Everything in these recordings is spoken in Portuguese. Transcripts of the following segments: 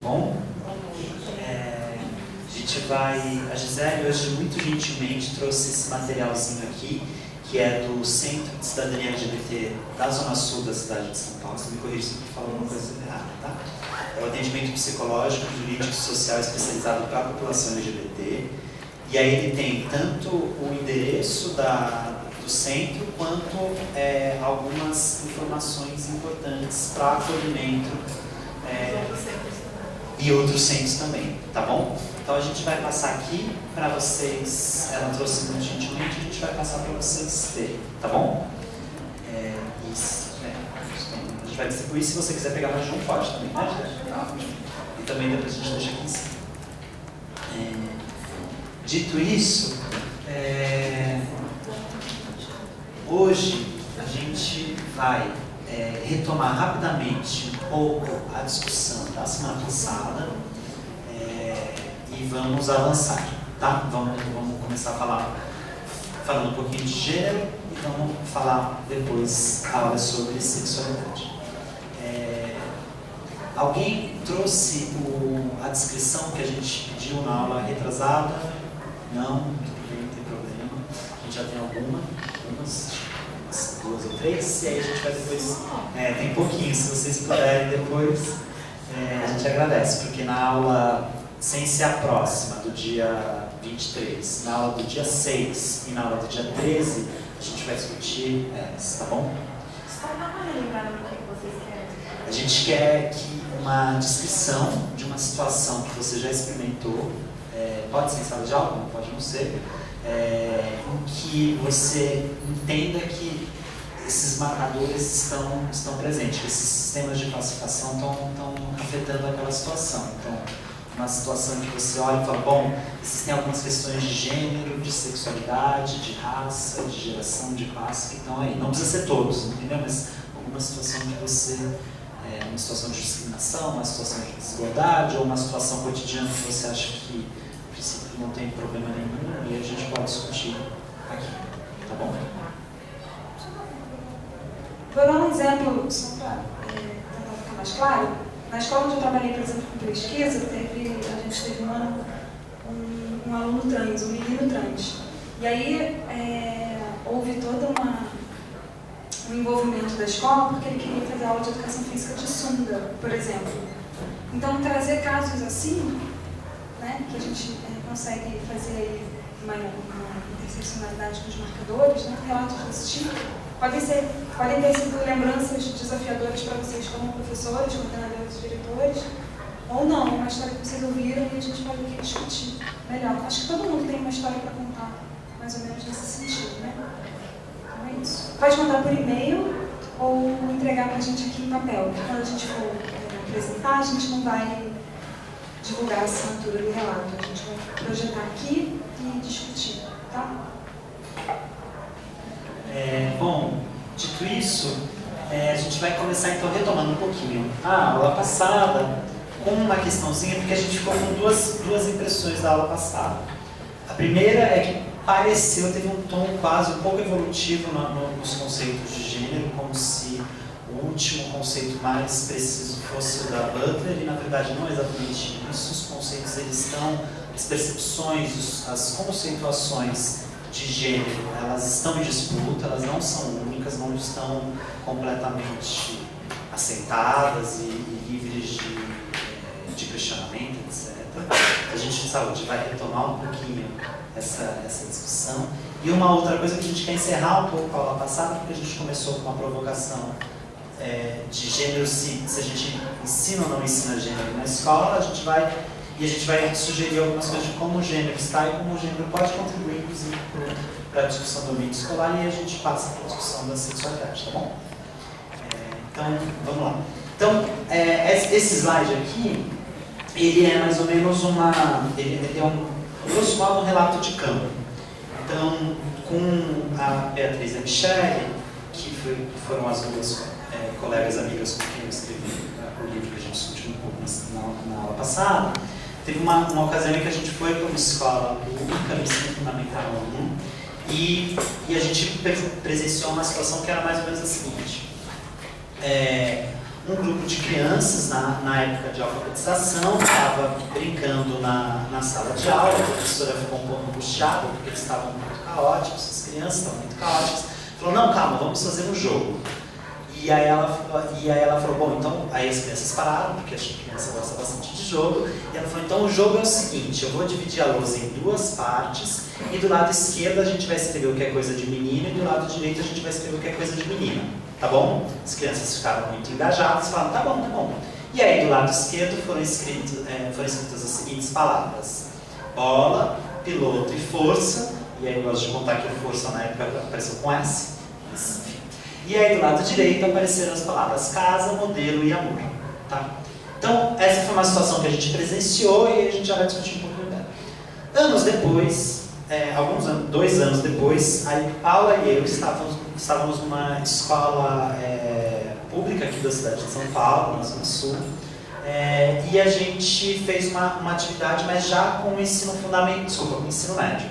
Bom? A Gisele hoje muito gentilmente trouxe esse materialzinho aqui, que é do Centro de Cidadania LGBT da Zona Sul da cidade de São Paulo. Você me corrige se eu falar alguma coisa errada, tá? É o atendimento psicológico, jurídico e social especializado para a população LGBT. E aí ele tem tanto o endereço do centro, quanto algumas informações importantes para acolhimento e outros centros também, tá bom? Então a gente vai passar aqui para vocês, ela trouxe muito gentilmente, a gente vai passar para vocês terem, tá bom? A gente vai distribuir, se você quiser pegar mais de um, pode também, né? E também depois a gente deixa aqui em cima. Dito isso, hoje a gente vai retomar rapidamente um pouco a discussão da semana passada e vamos avançar, tá? Vamos começar falando um pouquinho de gênero e vamos falar depois a aula sobre sexualidade. Alguém trouxe a descrição que a gente pediu na aula retrasada? Não, não tem problema. A gente já tem algumas, duas ou três, e aí a gente vai depois. Tem pouquinho, se vocês puderem depois, a gente agradece, porque na aula sem ser a próxima, do dia 23, na aula do dia 6 e na aula do dia 13, a gente vai discutir tá bom? Só dá uma relembrada do que vocês querem. A gente quer que uma descrição de uma situação que você já experimentou, pode ser em sala de aula, como pode não ser, em que você entenda que esses marcadores estão presentes, que esses sistemas de classificação estão afetando aquela situação. Então, uma situação que você olha e fala, bom, existem algumas questões de gênero, de sexualidade, de raça, de geração, de classe que estão aí. Não precisa ser todos, entendeu? Mas alguma situação que você... uma situação de discriminação, uma situação de desigualdade, ou uma situação cotidiana que você acha que, a princípio, não tem problema nenhum, e a gente pode discutir aqui, tá bom? Vou dar um exemplo, só para tentar ficar mais claro. Na escola onde eu trabalhei, por exemplo, com pesquisa, a gente teve um aluno trans, um menino trans. E aí houve todo um envolvimento da escola porque ele queria fazer aula de educação física de sunga, por exemplo. Então, trazer casos assim, né, que a gente consegue fazer aí uma interseccionalidade dos marcadores, né, relatos desse tipo, podem ter sido lembranças desafiadoras para vocês como professores, coordenadores e diretores, ou não, uma história que vocês ouviram e a gente pode aqui discutir melhor. Acho que todo mundo tem uma história para contar, mais ou menos nesse sentido, né? Então é isso. Pode mandar por e-mail ou entregar para a gente aqui em papel. Quando a gente for apresentar, a gente não vai divulgar a assinatura do relato, a gente vai projetar aqui e discutir, tá? Bom, dito isso, a gente vai começar então retomando um pouquinho a aula passada com uma questãozinha, porque a gente ficou com duas impressões da aula passada. A primeira é que teve um tom quase um pouco evolutivo nos conceitos de gênero, como se o último conceito mais preciso fosse o da Butler, e na verdade não é exatamente isso. Os conceitos, as percepções, as conceituações de gênero, elas estão em disputa, elas não são únicas, não estão completamente aceitadas e livres de questionamento, etc. A gente vai retomar um pouquinho essa discussão. E uma outra coisa que a gente quer encerrar um pouco a aula passada, porque a gente começou com uma provocação de gênero, se a gente ensina ou não ensina gênero na escola, a gente vai sugerir algumas coisas de como o gênero está e como o gênero pode contribuir, inclusive, para a discussão do ambiente escolar, e a gente passa para a discussão da sexualidade, tá bom? Então, vamos lá. Então, esse slide aqui, ele é mais ou menos ele é grosso modo um relato de campo. Então, com a Beatriz e a Michele, que foram as duas colegas amigas com quem eu escrevi o livro que a gente discutiu um pouco na aula passada, teve uma ocasião em que a gente foi para uma escola pública, no ensino fundamental 1, e a gente presenciou uma situação que era mais ou menos a seguinte. um grupo de crianças na época de alfabetização estava brincando na sala de aula, a professora ficou um pouco angustiada porque eles estavam muito caóticos, as crianças estavam muito caóticas, falou, não, calma, vamos fazer um jogo. E aí ela falou, bom, então, aí as crianças pararam, porque a criança gosta bastante de jogo, e ela falou, então o jogo é o seguinte, eu vou dividir a lousa em duas partes, e do lado esquerdo a gente vai escrever o que é coisa de menino, e do lado direito a gente vai escrever o que é coisa de menina, tá bom? As crianças ficaram muito engajadas, falaram, tá bom, tá bom. E aí do lado esquerdo foram escritas as seguintes palavras, bola, piloto e força, e aí eu gosto de contar que o força na época apareceu com S, e aí do lado direito apareceram as palavras casa, modelo e amor. Tá? Então, essa foi uma situação que a gente presenciou e a gente já vai discutir um pouquinho dela. Anos depois, 2 anos depois, a Paula e eu estávamos numa escola pública aqui da cidade de São Paulo, na Zona Sul, e a gente fez uma atividade, mas já com o ensino fundamental, com o ensino médio.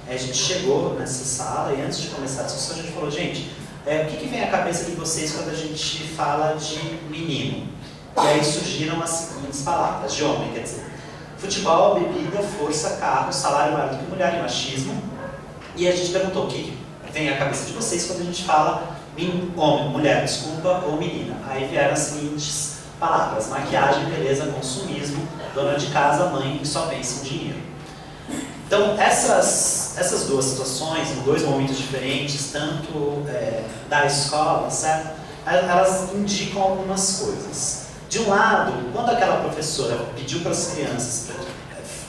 A gente chegou nessa sala e antes de começar a discussão a gente falou, gente, o que vem à cabeça de vocês quando a gente fala de menino? E aí surgiram as seguintes palavras, de homem, quer dizer, futebol, bebida, força, carro, salário maior do que mulher e machismo. E a gente perguntou o que vem à cabeça de vocês quando a gente fala homem, mulher, desculpa, ou menina. Aí vieram as seguintes palavras, maquiagem, beleza, consumismo, dona de casa, mãe que só pensa em dinheiro. Então, essas duas situações, em 2 momentos diferentes, tanto da escola, certo? Elas indicam algumas coisas. De um lado, quando aquela professora pediu para as crianças,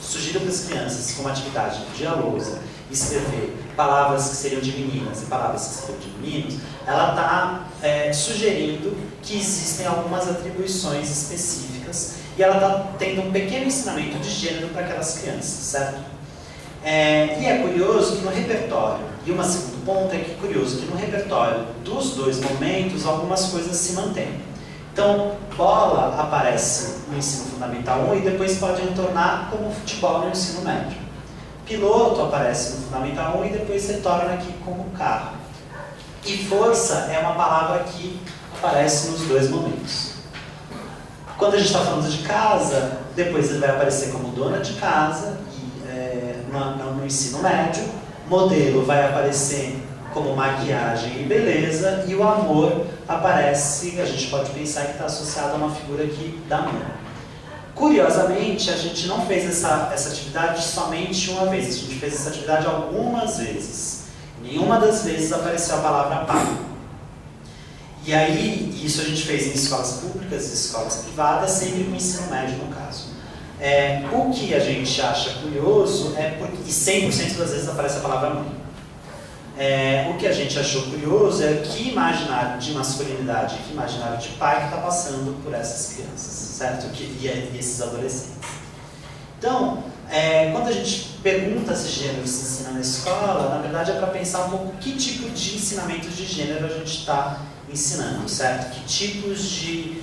sugeriu para as crianças, como atividade de a lousa, escrever palavras que seriam de meninas e palavras que seriam de meninos, ela está sugerindo que existem algumas atribuições específicas e ela está tendo um pequeno ensinamento de gênero para aquelas crianças, certo? E é curioso que no repertório, e um segundo ponto é que curioso que no repertório dos 2 momentos algumas coisas se mantêm. Então, bola aparece no ensino fundamental 1 e depois pode retornar como futebol no ensino médio. Piloto aparece no fundamental 1 e depois retorna aqui como carro. E força é uma palavra que aparece nos 2 momentos. Quando a gente está falando de casa, depois ele vai aparecer como dona de casa, no ensino médio, modelo vai aparecer como maquiagem e beleza, e o amor aparece, a gente pode pensar que está associado a uma figura aqui da mãe. Curiosamente, a gente não fez essa atividade somente uma vez, a gente fez essa atividade algumas vezes. Nenhuma das vezes apareceu a palavra pai. E aí, isso a gente fez em escolas públicas e escolas privadas, sempre no ensino médio no caso. O que a gente acha curioso e 100% das vezes aparece a palavra mãe. O que a gente achou curioso é que imaginário de masculinidade e que imaginário de pai que está passando por essas crianças, certo? E esses adolescentes. Então, quando a gente pergunta se gênero se ensina na escola, na verdade é para pensar um pouco que tipo de ensinamento de gênero a gente está ensinando, certo? Que tipos de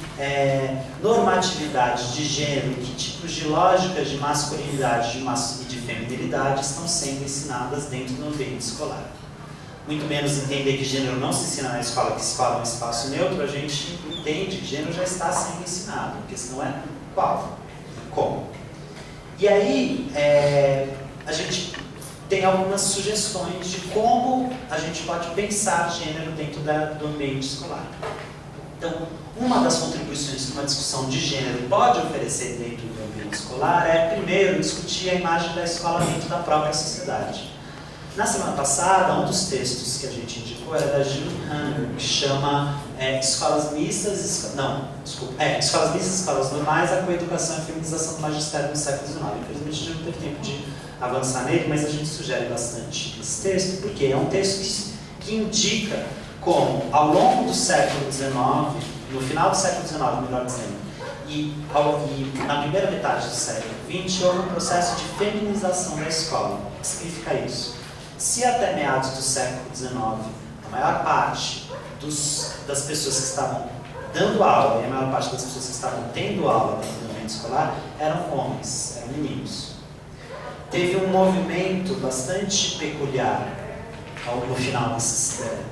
normatividade de gênero, que tipos de lógicas de masculinidade e de feminilidade estão sendo ensinadas dentro do ambiente escolar. Muito menos entender que gênero não se ensina na escola, que escola é um espaço neutro, a gente entende que gênero já está sendo ensinado, a questão é qual, como. E aí, a gente tem algumas sugestões de como a gente pode pensar gênero dentro do ambiente escolar. Então, uma das contribuições que uma discussão de gênero pode oferecer dentro do ambiente escolar é, primeiro, discutir a imagem da escola dentro da própria sociedade. Na semana passada, um dos textos que a gente indicou era da Jill Hanger, que chama Escolas Mistas, Escolas Mistas, Escolas Normais, a Coeducação e a Feminização do Magistério no século XIX. Infelizmente, a gente não teve tempo de avançar nele, mas a gente sugere bastante esse texto, porque é um texto que indica como, ao longo do século XIX, no final do século XIX, melhor dizendo, e na primeira metade do século XX, houve um processo de feminização da escola. O que significa isso? Se até meados do século XIX, a maior parte das pessoas que estavam dando aula e a maior parte das pessoas que estavam tendo aula no ambiente escolar eram homens, eram meninos. Teve um movimento bastante peculiar no final do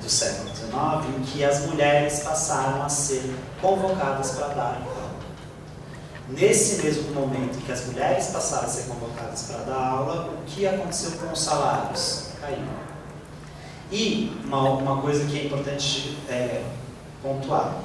século XIX, em que as mulheres passaram a ser convocadas para dar aula. Nesse mesmo momento em que as mulheres passaram a ser convocadas para dar aula, o que aconteceu com os salários? Caíram. E uma coisa que é importante pontuar,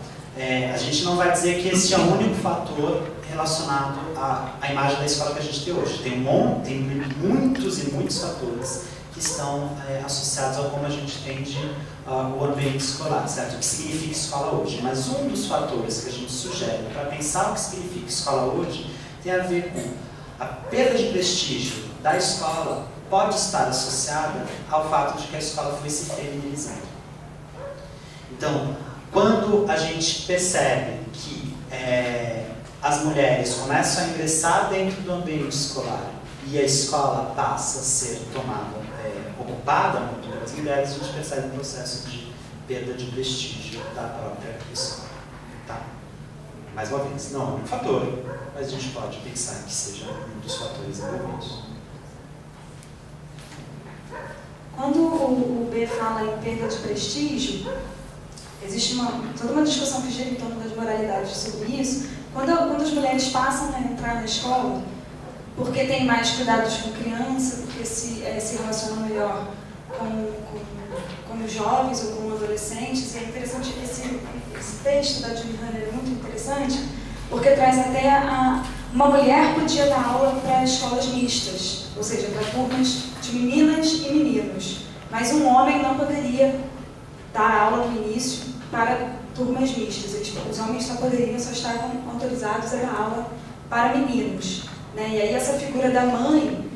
a gente não vai dizer que esse é o único fator relacionado à imagem da escola que a gente tem hoje. Tem muitos e muitos fatores que estão associados ao como a gente entende o ambiente escolar, certo? O que significa escola hoje. Mas um dos fatores que a gente sugere para pensar o que significa escola hoje tem a ver com a perda de prestígio da escola pode estar associada ao fato de que a escola foi se feminilizando. Então, quando a gente percebe que as mulheres começam a ingressar dentro do ambiente escolar e a escola passa a ser ocupada muito pelas mulheres, a gente percebe um processo de perda de prestígio da própria escola. Tá? Mais uma vez, não é um fator, mas a gente pode pensar que seja um dos fatores envolvidos. Quando o B fala em perda de prestígio, existe toda uma discussão que gira em torno das moralidades sobre isso. Quando as mulheres passam a entrar na escola, porque tem mais cuidados com criança, porque se relacionam melhor com os jovens ou com adolescentes, e é interessante, esse texto da Julie Hanner é muito interessante, porque traz até uma mulher podia dar aula para escolas mistas, ou seja, para turmas de meninas e meninos, mas um homem não poderia dar aula no início para turmas mistas. Os homens só estavam autorizados a dar aula para meninos, né? E aí essa figura da mãe,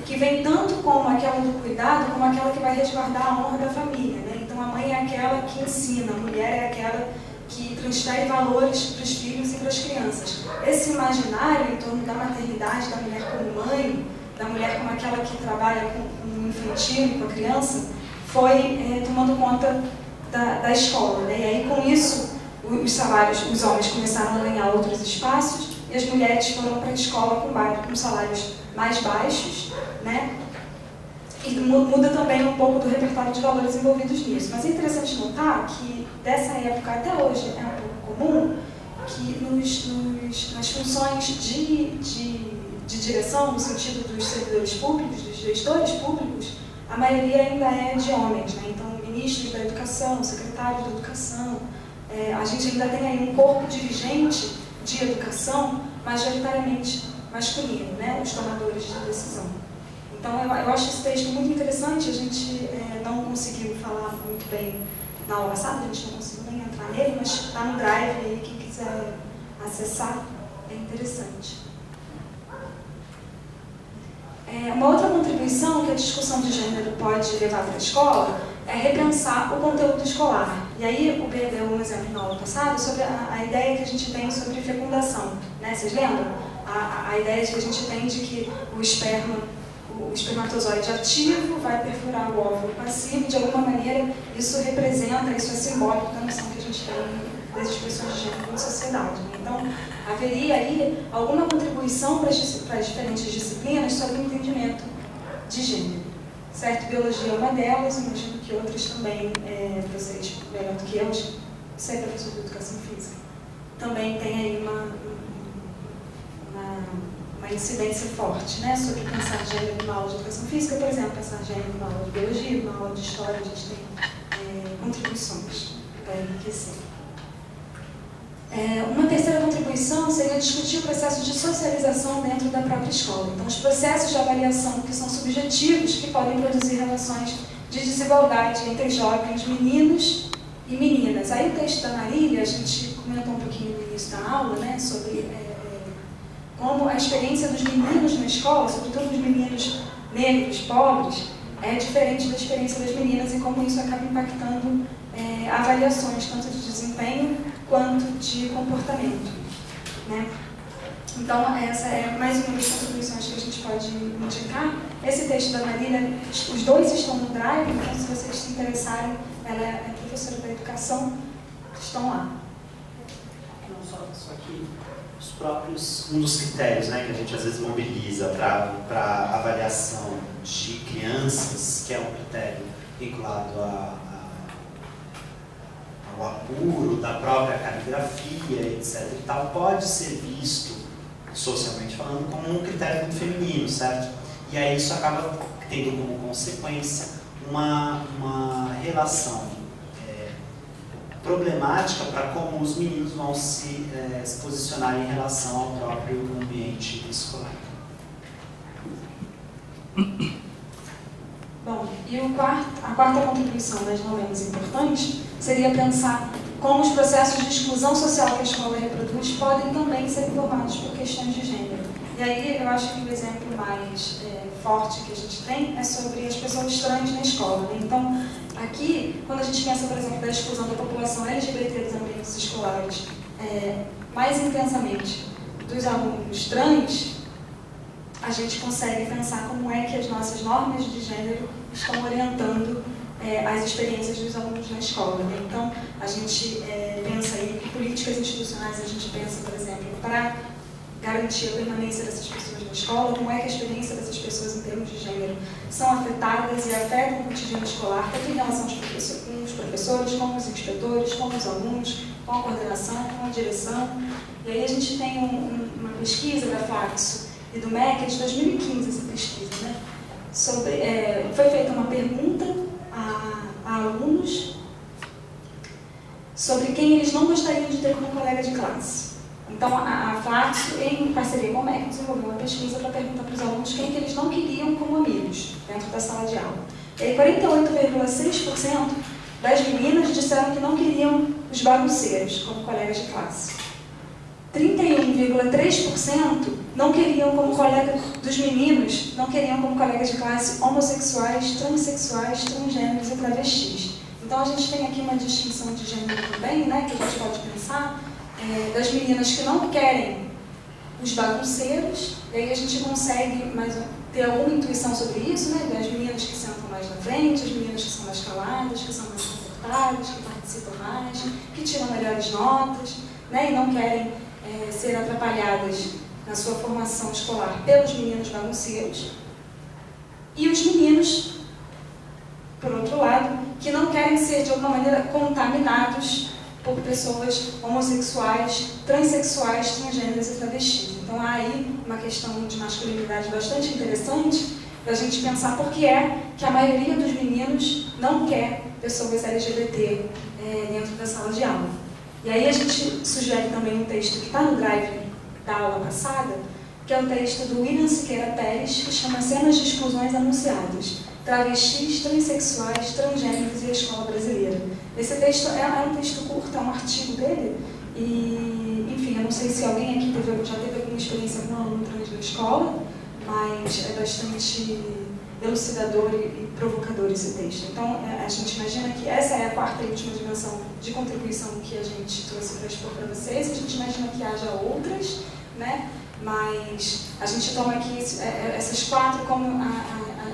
que vem tanto como aquela do cuidado, como aquela que vai resguardar a honra da família, né? Então a mãe é aquela que ensina, a mulher é aquela que transfere valores para os filhos e para as crianças. Esse imaginário em torno da maternidade, da mulher como mãe, da mulher como aquela que trabalha com o infantil e com a criança, foi tomando conta da escola, né? E aí, com isso, os homens começaram a ganhar outros espaços e as mulheres foram para a escola com salários mais baixos, né? E muda também um pouco do repertório de valores envolvidos nisso. Mas é interessante notar que, dessa época até hoje, é um pouco comum que nas funções de direção, no sentido dos servidores públicos, dos gestores públicos, a maioria ainda é de homens, né? Então, ministros da educação, secretários da educação, a gente ainda tem aí um corpo dirigente de educação majoritariamente masculino, né? Os tomadores de decisão. Então, eu acho esse texto muito interessante, a gente não conseguiu falar muito bem na aula passada, a gente não conseguiu nem entrar nele, mas está no Drive aí, quem quiser acessar, é interessante. Uma outra contribuição que a discussão de gênero pode levar para a escola é repensar o conteúdo escolar. E aí o B deu um exemplo na aula passada sobre a ideia que a gente tem sobre fecundação, né? Vocês lembram? A ideia que a gente tem de que o espermatozoide ativo vai perfurar o óvulo passivo, de alguma maneira isso representa, isso é simbólico da noção que a gente tem das expressões de gênero na sociedade. Então, haveria aí alguma contribuição para as diferentes disciplinas sobre o entendimento de gênero. Certo? Biologia é uma delas, imagino que outras também, vocês melhor do que eu, sei professor de educação física, também tem aí uma incidência forte, né, sobre pensar gênero numa aula de educação física, por exemplo, pensar gênero numa aula de biologia, numa aula de história, a gente tem contribuições para enriquecer. Uma terceira contribuição seria discutir o processo de socialização dentro da própria escola. Então, os processos de avaliação que são subjetivos, que podem produzir relações de desigualdade entre jovens meninos e meninas. Aí o texto da Marília, a gente comentou um pouquinho no início da aula, né, sobre como a experiência dos meninos na escola, sobretudo dos meninos negros, pobres, é diferente da experiência das meninas e como isso acaba impactando avaliações, tanto de desempenho quanto de comportamento, né? Então, essa é mais uma das contribuições que a gente pode indicar. Esse texto da Marília, os dois estão no Drive, então se vocês se interessarem, ela é professora da educação, estão lá. Não, só que os próprios, um dos critérios, né, que a gente às vezes mobiliza para avaliação de crianças, que é um critério vinculado ao apuro da própria caligrafia, etc. e tal, pode ser visto, socialmente falando, como um critério muito feminino, certo? E aí isso acaba tendo como consequência uma relação problemática para como os meninos vão se posicionar em relação ao próprio ambiente escolar. Bom, e a quarta contribuição, mas não menos importante, seria pensar como os processos de exclusão social que a escola reproduz podem também ser informados por questões de gênero. E aí eu acho que o exemplo mais forte que a gente tem é sobre as pessoas trans na escola, né? Então, aqui, quando a gente pensa, por exemplo, da exclusão da população LGBT dos ambientes escolares, mais intensamente dos alunos trans, a gente consegue pensar como é que as nossas normas de gênero estão orientando as experiências dos alunos na escola, né? Então, a gente pensa aí que políticas institucionais a gente pensa, por exemplo, para garantir a permanência dessas pessoas na escola, como é que a experiência dessas pessoas em termos de gênero são afetadas e afetam o cotidiano escolar, tanto em relação com os professores, com os inspetores, com os alunos, com a coordenação, com a direção. E aí a gente tem uma pesquisa da Flaxo e do MEC, de 2015, essa pesquisa, né? Foi feita uma pergunta a alunos sobre quem eles não gostariam de ter como colega de classe. Então, a Flaxo, em parceria com o MEC, desenvolveu uma pesquisa para perguntar para os alunos quem que eles não queriam como amigos dentro da sala de aula. E aí, 48,6% das meninas disseram que não queriam os bagunceiros como colegas de classe. 31,3% não queriam como colega dos meninos, não queriam como colegas de classe homossexuais, transexuais, transgêneros e travestis. Então, a gente tem aqui uma distinção de gênero também, né, que a gente pode pensar, das meninas que não querem os bagunceiros, e aí a gente consegue ter alguma intuição sobre isso, né, das meninas que sentam mais na frente, as meninas que são mais caladas, que são mais confortáveis, que participam mais, que tiram melhores notas, né, e não querem ser atrapalhadas na sua formação escolar pelos meninos bagunceiros. E os meninos, por outro lado, que não querem ser de alguma maneira contaminados por pessoas homossexuais, transexuais, transgêneros e travestis. Então há aí uma questão de masculinidade bastante interessante para a gente pensar por que é que a maioria dos meninos não quer pessoas LGBT dentro da sala de aula. E aí a gente sugere também um texto que está no drive da aula passada, que é o texto do William Siqueira Pérez, que chama Cenas de Exclusões Anunciadas, Travestis, Transsexuais, Transgêneros e a Escola Brasileira. Esse texto é um texto curto, é um artigo dele, e, enfim, eu não sei se alguém aqui já teve alguma experiência com um aluno trans na escola, mas é bastante elucidador e provocador esse texto. Então, a gente imagina que essa é a quarta e última dimensão de contribuição que a gente trouxe para expor para vocês. A gente imagina que haja outras, né? Mas a gente toma aqui essas quatro como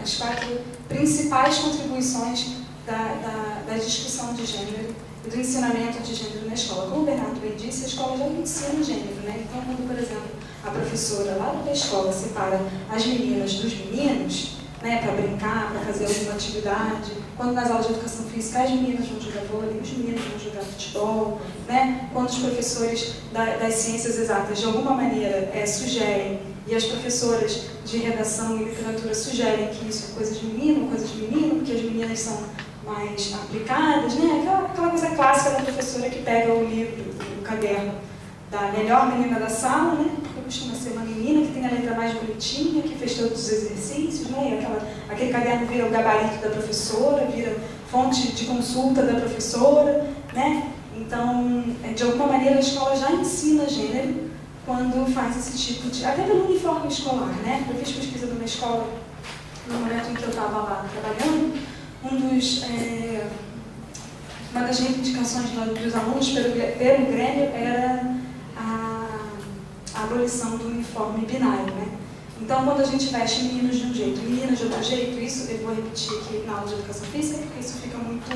as quatro principais contribuições da discussão de gênero e do ensinamento de gênero na escola. Como o Bernardo bem disse, a escola já ensina gênero, né? Então, quando, por exemplo, a professora lá da escola separa as meninas dos meninos, né, para brincar, para fazer alguma atividade, quando nas aulas de educação física as meninas vão jogar vôlei, os meninos vão jogar futebol, né? Quando os professores das ciências exatas de alguma maneira sugerem, e as professoras de redação e literatura sugerem que isso é coisa de menino, porque as meninas são mais aplicadas, né? Aquela coisa clássica da professora que pega o livro, o caderno da melhor menina da sala, né? Porque costuma ser uma menina que tem a letra mais bonitinha, que fez todos os exercícios, né? E aquele caderno vira o gabarito da professora, vira fonte de consulta da professora, né? Então, de alguma maneira, a escola já ensina gênero quando faz esse tipo de... Até pelo uniforme escolar, né? Eu fiz pesquisa numa escola, no momento em que eu estava lá trabalhando, uma das reivindicações dos alunos pelo Grêmio era a abolição do uniforme binário, né? Então, quando a gente veste meninos de um jeito, meninas de outro jeito, isso eu vou repetir aqui na aula de educação física, porque isso fica muito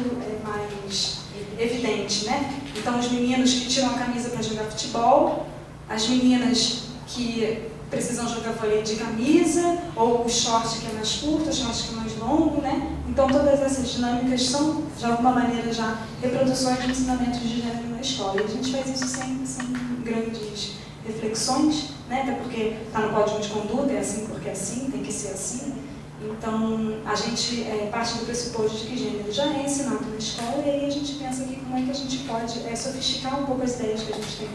mais evidente, né? Então, os meninos que tiram a camisa para jogar futebol, as meninas que precisam jogar vôlei de camisa, ou o short que é mais curto, o short que é mais longo, né? Então todas essas dinâmicas são, de alguma maneira, já reproduções de ensinamentos de gênero na escola. E a gente faz isso sem grandes reflexões, né? Até porque está no código de conduta, é assim porque é assim, tem que ser assim. Então, a gente parte do pressuposto de que gênero já é ensinado na escola, e aí a gente pensa aqui como é que a gente pode sofisticar um pouco as ideias que a gente tem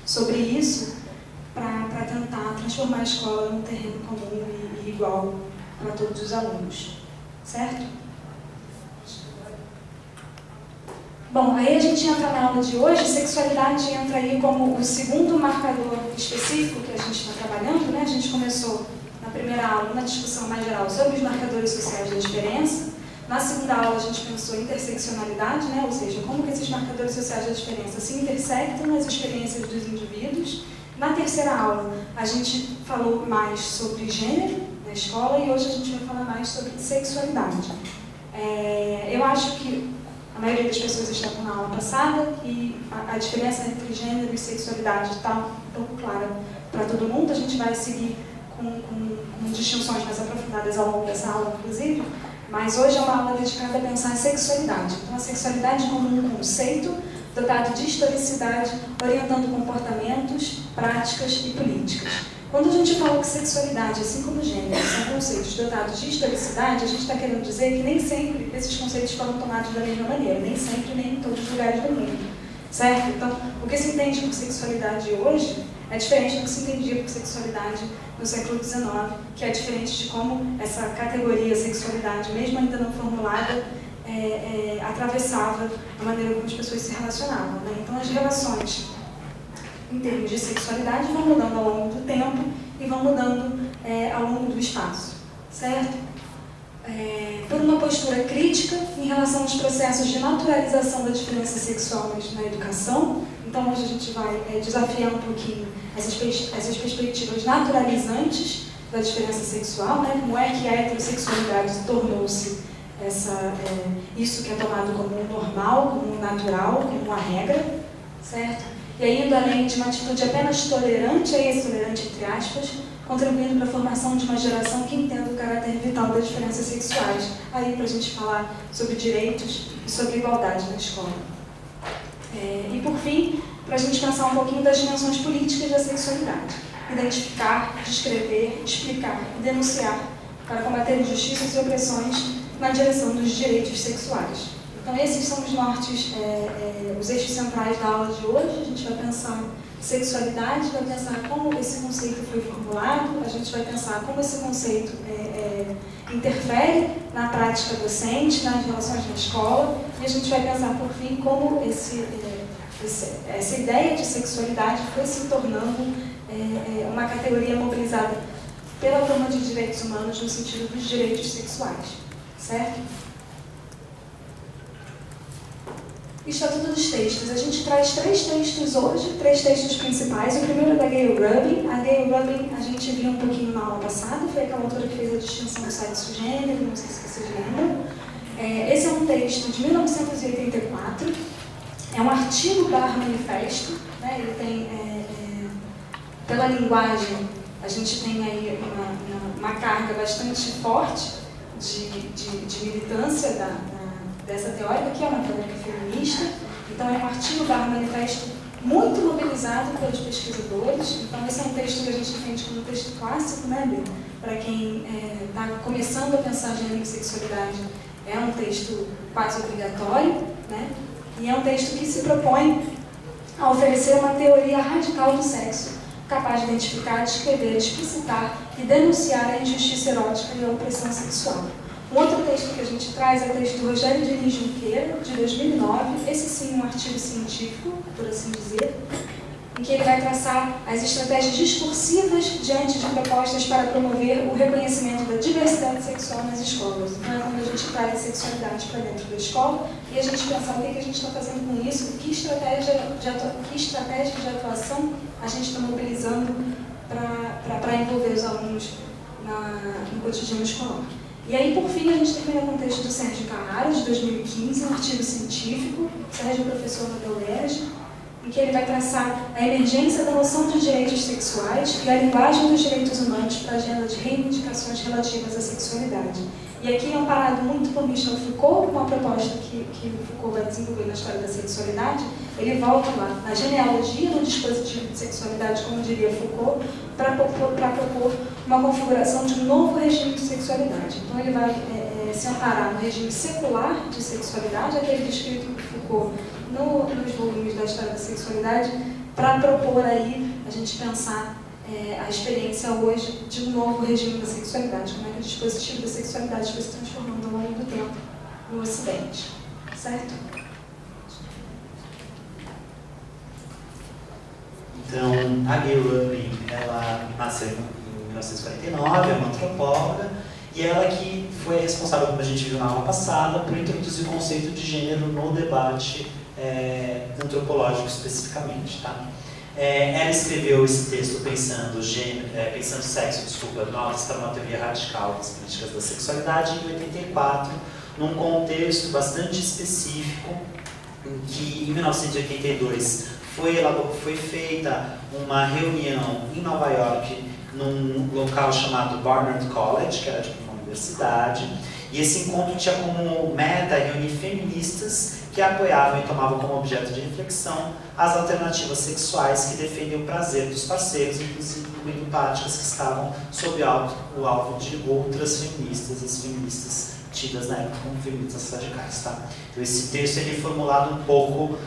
sobre isso, para tentar transformar a escola num terreno comum e igual para todos os alunos. Certo? Bom, aí a gente entra na aula de hoje, sexualidade entra aí como o segundo marcador específico que a gente está trabalhando, né? A gente começou na primeira aula uma discussão mais geral sobre os marcadores sociais da diferença. Na segunda aula a gente pensou em interseccionalidade, né? Ou seja, como que esses marcadores sociais da diferença se intersectam nas experiências dos indivíduos. Na terceira aula a gente falou mais sobre gênero na escola e hoje a gente vai falar mais sobre sexualidade. Eu acho que a maioria das pessoas estavam na aula passada e a diferença entre gênero e sexualidade está um pouco clara para todo mundo. A gente vai seguir com distinções mais aprofundadas ao longo dessa aula, inclusive, mas hoje é uma aula dedicada a pensar a sexualidade. Então, a sexualidade como um conceito dotado de historicidade, orientando comportamentos, práticas e políticas. Quando a gente fala que sexualidade, assim como gênero, são conceitos dotados de historicidade, a gente está querendo dizer que nem sempre esses conceitos foram tomados da mesma maneira, nem sempre, nem em todos os lugares do mundo, certo? Então, o que se entende por sexualidade hoje é diferente do que se entendia por sexualidade no século XIX, que é diferente de como essa categoria sexualidade, mesmo ainda não formulada, atravessava a maneira como as pessoas se relacionavam, né? Então, as relações em termos de sexualidade vão mudando ao longo do tempo e vão mudando ao longo do espaço, certo? Por uma postura crítica em relação aos processos de naturalização da diferença sexual na educação. Então, hoje a gente vai desafiar um pouquinho essas perspectivas naturalizantes da diferença sexual, né? Como é que a heterossexualidade tornou-se isso que é tomado como um normal, como um natural, como uma regra, certo? E aí, indo além de uma atitude apenas tolerante, aí tolerante entre aspas, contribuindo para a formação de uma geração que entenda o caráter vital das diferenças sexuais, aí para a gente falar sobre direitos e sobre igualdade na escola. E por fim, para a gente pensar um pouquinho das dimensões políticas da sexualidade, identificar, descrever, explicar e denunciar para combater injustiças e opressões na direção dos direitos sexuais. Então, esses são os nortes, os eixos centrais da aula de hoje. A gente vai pensar sexualidade, vai pensar como esse conceito foi formulado, a gente vai pensar como esse conceito interfere na prática docente, nas relações na escola, e a gente vai pensar, por fim, como essa ideia de sexualidade foi se tornando uma categoria mobilizada pela turma de direitos humanos no sentido dos direitos sexuais, certo? Estatuto dos textos. A gente traz 3 textos hoje, 3 textos principais. O primeiro é da Gayle Rubin. A Gayle Rubin a gente viu um pouquinho na aula passada, foi aquela autora que fez a distinção do sexo e gênero, não sei se vocês lembram. Esse é um texto de 1984, é um artigo barra manifesto, né? Ele tem, pela linguagem, a gente tem aí uma carga bastante forte de militância dessa teórica, que é uma teórica feminista. Então, é um artigo barra manifesto muito mobilizado pelos pesquisadores. Então, esse é um texto que a gente entende como um texto clássico, né, Bê? Para quem está começando a pensar gênero e sexualidade, é um texto quase obrigatório, né? E é um texto que se propõe a oferecer uma teoria radical do sexo, capaz de identificar, descrever, explicitar e denunciar a injustiça erótica e a opressão sexual. Um outro texto que a gente traz é o texto do Rogério Diniz Junqueira, de 2009, esse sim um artigo científico, por assim dizer, em que ele vai traçar as estratégias discursivas diante de propostas para promover o reconhecimento da diversidade sexual nas escolas. Então, é quando a gente traz a sexualidade para dentro da escola e a gente pensa o que a gente está fazendo com isso, que estratégia de atuação a gente está mobilizando para envolver os alunos no cotidiano escolar. E aí, por fim, a gente termina com o texto do Sérgio Carrara, de 2015, um artigo científico. O Sérgio é professor da UERJ, em que ele vai traçar a emergência da noção de direitos sexuais e a linguagem dos direitos humanos para a agenda de reivindicações relativas à sexualidade. E aqui é amparado muito por Michel Foucault, uma proposta que Foucault vai desenvolver na história da sexualidade. Ele volta lá na genealogia do dispositivo de sexualidade, como diria Foucault, para propor uma configuração de um novo regime de sexualidade. Então ele vai se amparar no regime secular de sexualidade, aquele descrito por Foucault nos volumes da história da sexualidade, para propor aí a gente pensar a experiência hoje de um novo regime da sexualidade, como é que o dispositivo da sexualidade foi se transformando ao longo do tempo no Ocidente, certo? Então, a Gay Rubin, ela nasceu em 1949, é uma antropóloga, e ela que foi responsável, como a gente viu na aula passada, por introduzir o conceito de gênero no debate antropológico especificamente, tá? Ela escreveu esse texto pensando sexo, notas para uma teoria radical das políticas da sexualidade em 84, num contexto bastante específico, em que em 1982 foi feita uma reunião em Nova York, num local chamado Barnard College, que era tipo uma universidade, e esse encontro tinha como meta reunir feministas que apoiavam e tomavam como objeto de reflexão as alternativas sexuais que defendem o prazer dos parceiros, incluindo práticas que estavam sob o alvo de outras feministas, as feministas tidas na época como feministas radicais. Tá? Então esse texto ele é formulado um pouco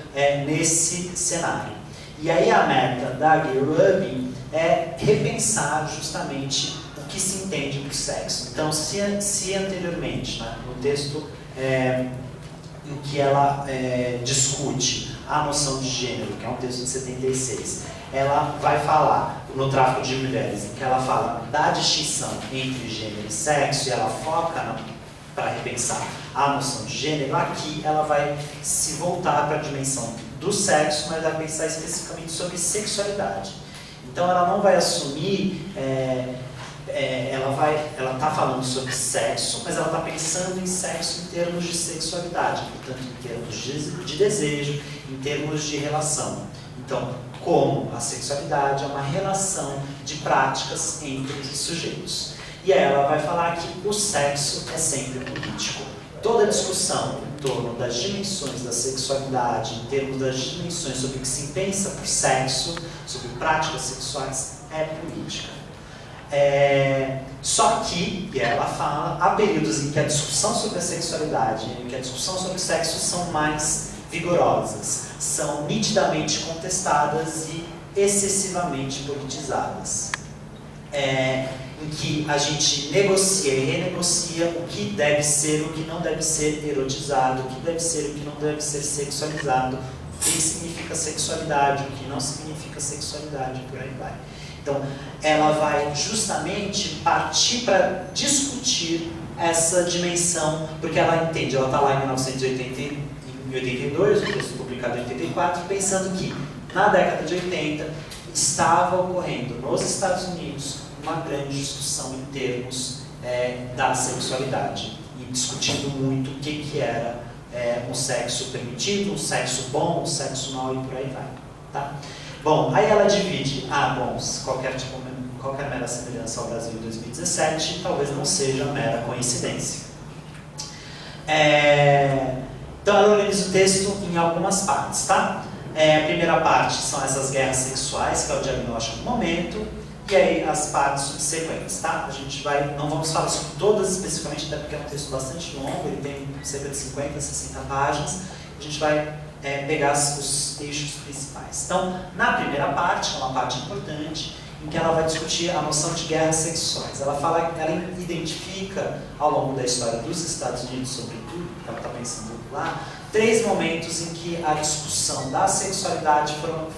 nesse cenário. E aí a meta da Gay Rubin é repensar justamente o que se entende por sexo. Então, se anteriormente, né, no texto em que ela discute a noção de gênero, que é um texto de 76, ela vai falar no Tráfico de Mulheres, em que ela fala da distinção entre gênero e sexo, e ela foca para repensar a noção de gênero. Aqui ela vai se voltar para a dimensão do sexo, mas vai pensar especificamente sobre sexualidade. Então ela não vai assumir, ela está falando sobre sexo, mas ela está pensando em sexo em termos de sexualidade, portanto em termos de desejo, em termos de relação. Então, como a sexualidade é uma relação de práticas entre sujeitos. E aí ela vai falar que o sexo é sempre político. Toda discussão em torno das dimensões da sexualidade, em termos das dimensões sobre o que se pensa por sexo, sobre práticas sexuais, é política. Só que, e ela fala, há períodos em que a discussão sobre a sexualidade, em que a discussão sobre o sexo são mais vigorosas, são nitidamente contestadas e excessivamente politizadas. Em que a gente negocia e renegocia o que deve ser, o que não deve ser erotizado, o que deve ser, o que não deve ser sexualizado, o que significa sexualidade, o que não significa sexualidade, por aí vai. Então, ela vai justamente partir para discutir essa dimensão, porque ela entende, ela está lá em 1982, o texto publicado em 84, pensando que na década de 80 estava ocorrendo nos Estados Unidos uma grande discussão em termos da sexualidade e discutindo muito o que era um sexo permitido, um sexo bom, um sexo mau e por aí vai. Tá? Bom, aí ela divide, qualquer mera semelhança ao Brasil em 2017 talvez não seja mera coincidência. Então ela organiza o texto em algumas partes, tá? A primeira parte são essas guerras sexuais, que é o diagnóstico do momento, e aí as partes subsequentes, tá? A gente não vamos falar sobre todas especificamente, até porque é um texto bastante longo, ele tem cerca de 50, 60 páginas, a gente vai pegar os eixos principais. Então, na primeira parte, que é uma parte importante, em que ela vai discutir a noção de guerras sexuais. Ela identifica, ao longo da história dos Estados Unidos, sobretudo, porque ela está pensando lá, 3 momentos em que a discussão da sexualidade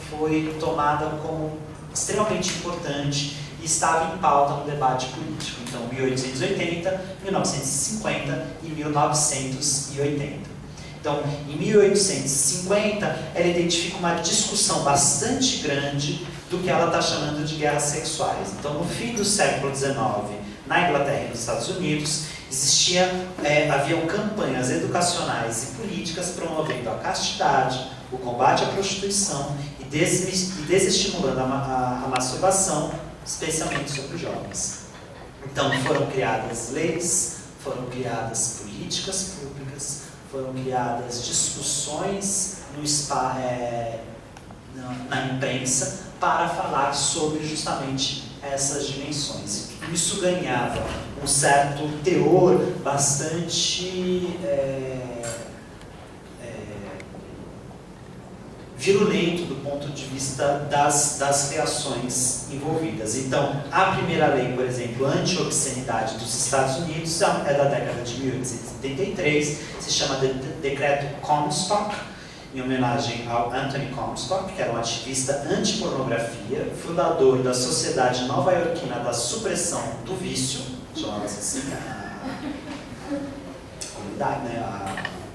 foi tomada como extremamente importante e estava em pauta no debate político. Então, 1880, 1950 e 1980. Então, em 1850, ela identifica uma discussão bastante grande do que ela está chamando de guerras sexuais. Então, no fim do século XIX, na Inglaterra e nos Estados Unidos, Haviam campanhas educacionais e políticas promovendo a castidade, o combate à prostituição e desestimulando a masturbação, especialmente sobre os jovens. Então foram criadas leis, foram criadas políticas públicas, foram criadas discussões na imprensa para falar sobre justamente essas dimensões. Isso ganhava um certo teor bastante virulento do ponto de vista das reações envolvidas. Então, a primeira lei, por exemplo, anti-obscenidade dos Estados Unidos é da década de 1873, se chama Decreto Comstock, em homenagem ao Anthony Comstock, que era um ativista anti-pornografia, fundador da Sociedade Nova-Iorquina da Supressão do Vício, chamava-se assim a comunidade, né,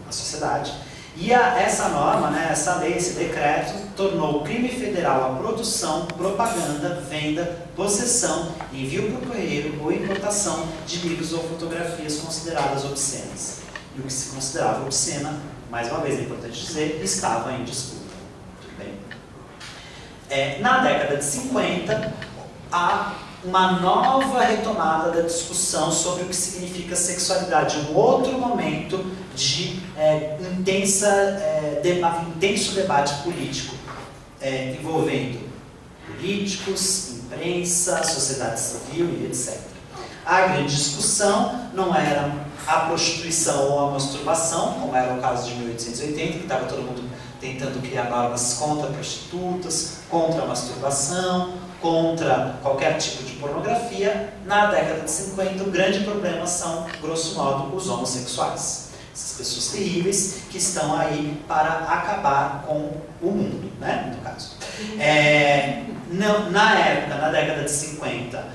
a sociedade. E essa norma, essa lei, esse decreto, tornou crime federal a produção, propaganda, venda, possessão, envio por correio ou importação de livros ou fotografias consideradas obscenas. E o que se considerava obscena, mais uma vez é importante dizer, estava em disputa. Tudo bem? Na década de 50, há uma nova retomada da discussão sobre o que significa sexualidade, um outro momento de intenso debate político, envolvendo políticos, imprensa, sociedade civil e etc. A grande discussão não era a prostituição ou a masturbação, como era o caso de 1880, que estava todo mundo tentando criar normas contra prostitutas, contra a masturbação, contra qualquer tipo de pornografia. Na década de 50, o grande problema são, grosso modo, os homossexuais. Essas pessoas terríveis que estão aí para acabar com o mundo, né, no caso. Na época, na década de 50,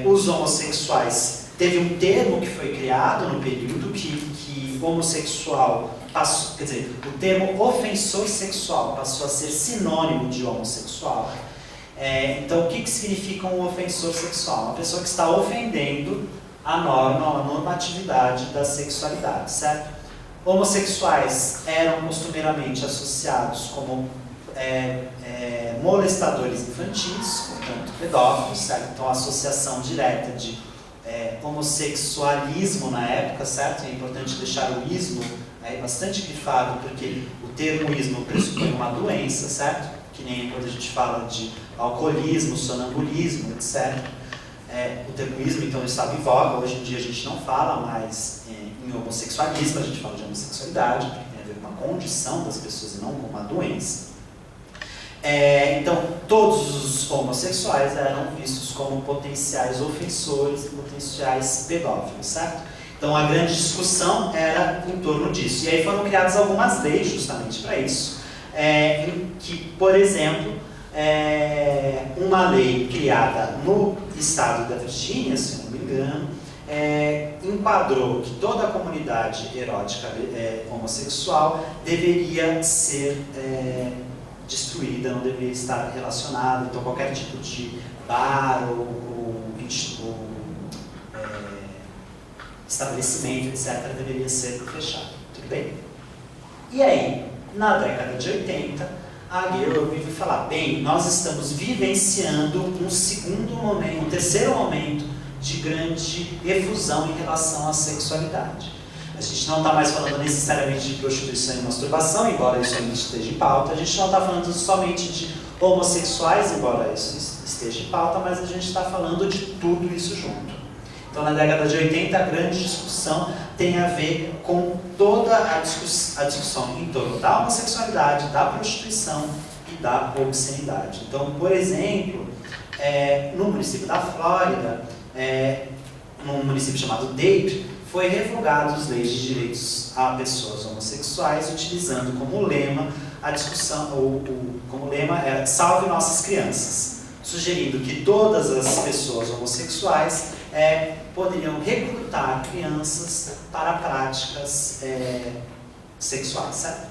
os homossexuais, teve um termo que foi criado no período que homossexual passou, quer dizer, o termo ofensor sexual passou a ser sinônimo de homossexual. Então, o que significa um ofensor sexual? Uma pessoa que está ofendendo a normatividade da sexualidade, certo? Homossexuais eram costumeiramente associados como molestadores infantis, portanto pedófilos, certo? Então, a associação direta de homossexualismo na época, certo? É importante deixar o ismo bastante grifado, porque o termo ismo pressupõe uma doença, certo? Que nem quando a gente fala de alcoolismo, sonambulismo, etc. O termo ismo, então, estava em voga. Hoje em dia a gente não fala mais em homossexualismo, a gente fala de homossexualidade, porque tem a ver com uma condição das pessoas e não com uma doença. Então, todos os homossexuais eram vistos como potenciais ofensores e potenciais pedófilos, certo? Então, a grande discussão era em torno disso. E aí foram criadas algumas leis justamente para isso, em que, por exemplo, uma lei criada no estado da Virgínia, se não me engano, enquadrou que toda a comunidade erótica homossexual deveria ser destruída, não deveria estar relacionada, então qualquer tipo de bar ou estabelecimento, etc., deveria ser fechado. Tudo bem? E aí, na década de 80, a Gay veio falar, bem, nós estamos vivenciando um terceiro momento de grande efusão em relação à sexualidade. A gente não está mais falando necessariamente de prostituição e masturbação, embora isso ainda esteja em pauta. A gente não está falando somente de homossexuais, embora isso esteja em pauta, mas a gente está falando de tudo isso junto. Então, na década de 80, a grande discussão tem a ver com toda a discussão em torno da homossexualidade, da prostituição e da obscenidade. Então, por exemplo, no município da Flórida, num município chamado Dade, foi revogado as leis de direitos a pessoas homossexuais, utilizando como lema a discussão, como lema era "Salve nossas crianças", sugerindo que todas as pessoas homossexuais poderiam recrutar crianças para práticas sexuais, certo?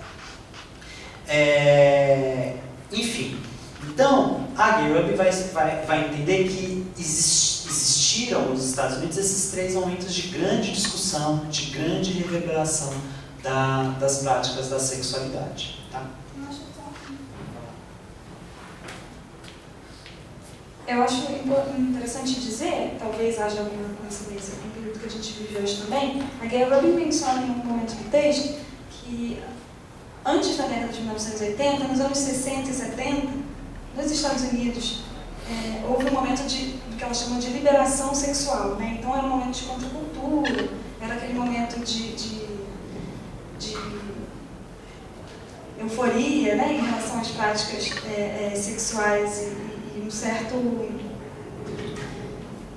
Enfim, então a Gay vai entender que existia existiram nos Estados Unidos esses 3 momentos de grande discussão, de grande reverberação das práticas da sexualidade. Tá? Eu acho interessante dizer, talvez haja alguma coincidência com o período que a gente vive hoje também, a Gay Rubin menciona em um momento do texto que antes da década de 1980, nos anos 60 e 70, nos Estados Unidos, houve um momento do que ela chama de liberação sexual, né? Então era um momento de contracultura, era aquele momento de euforia, né, em relação às práticas sexuais e um certo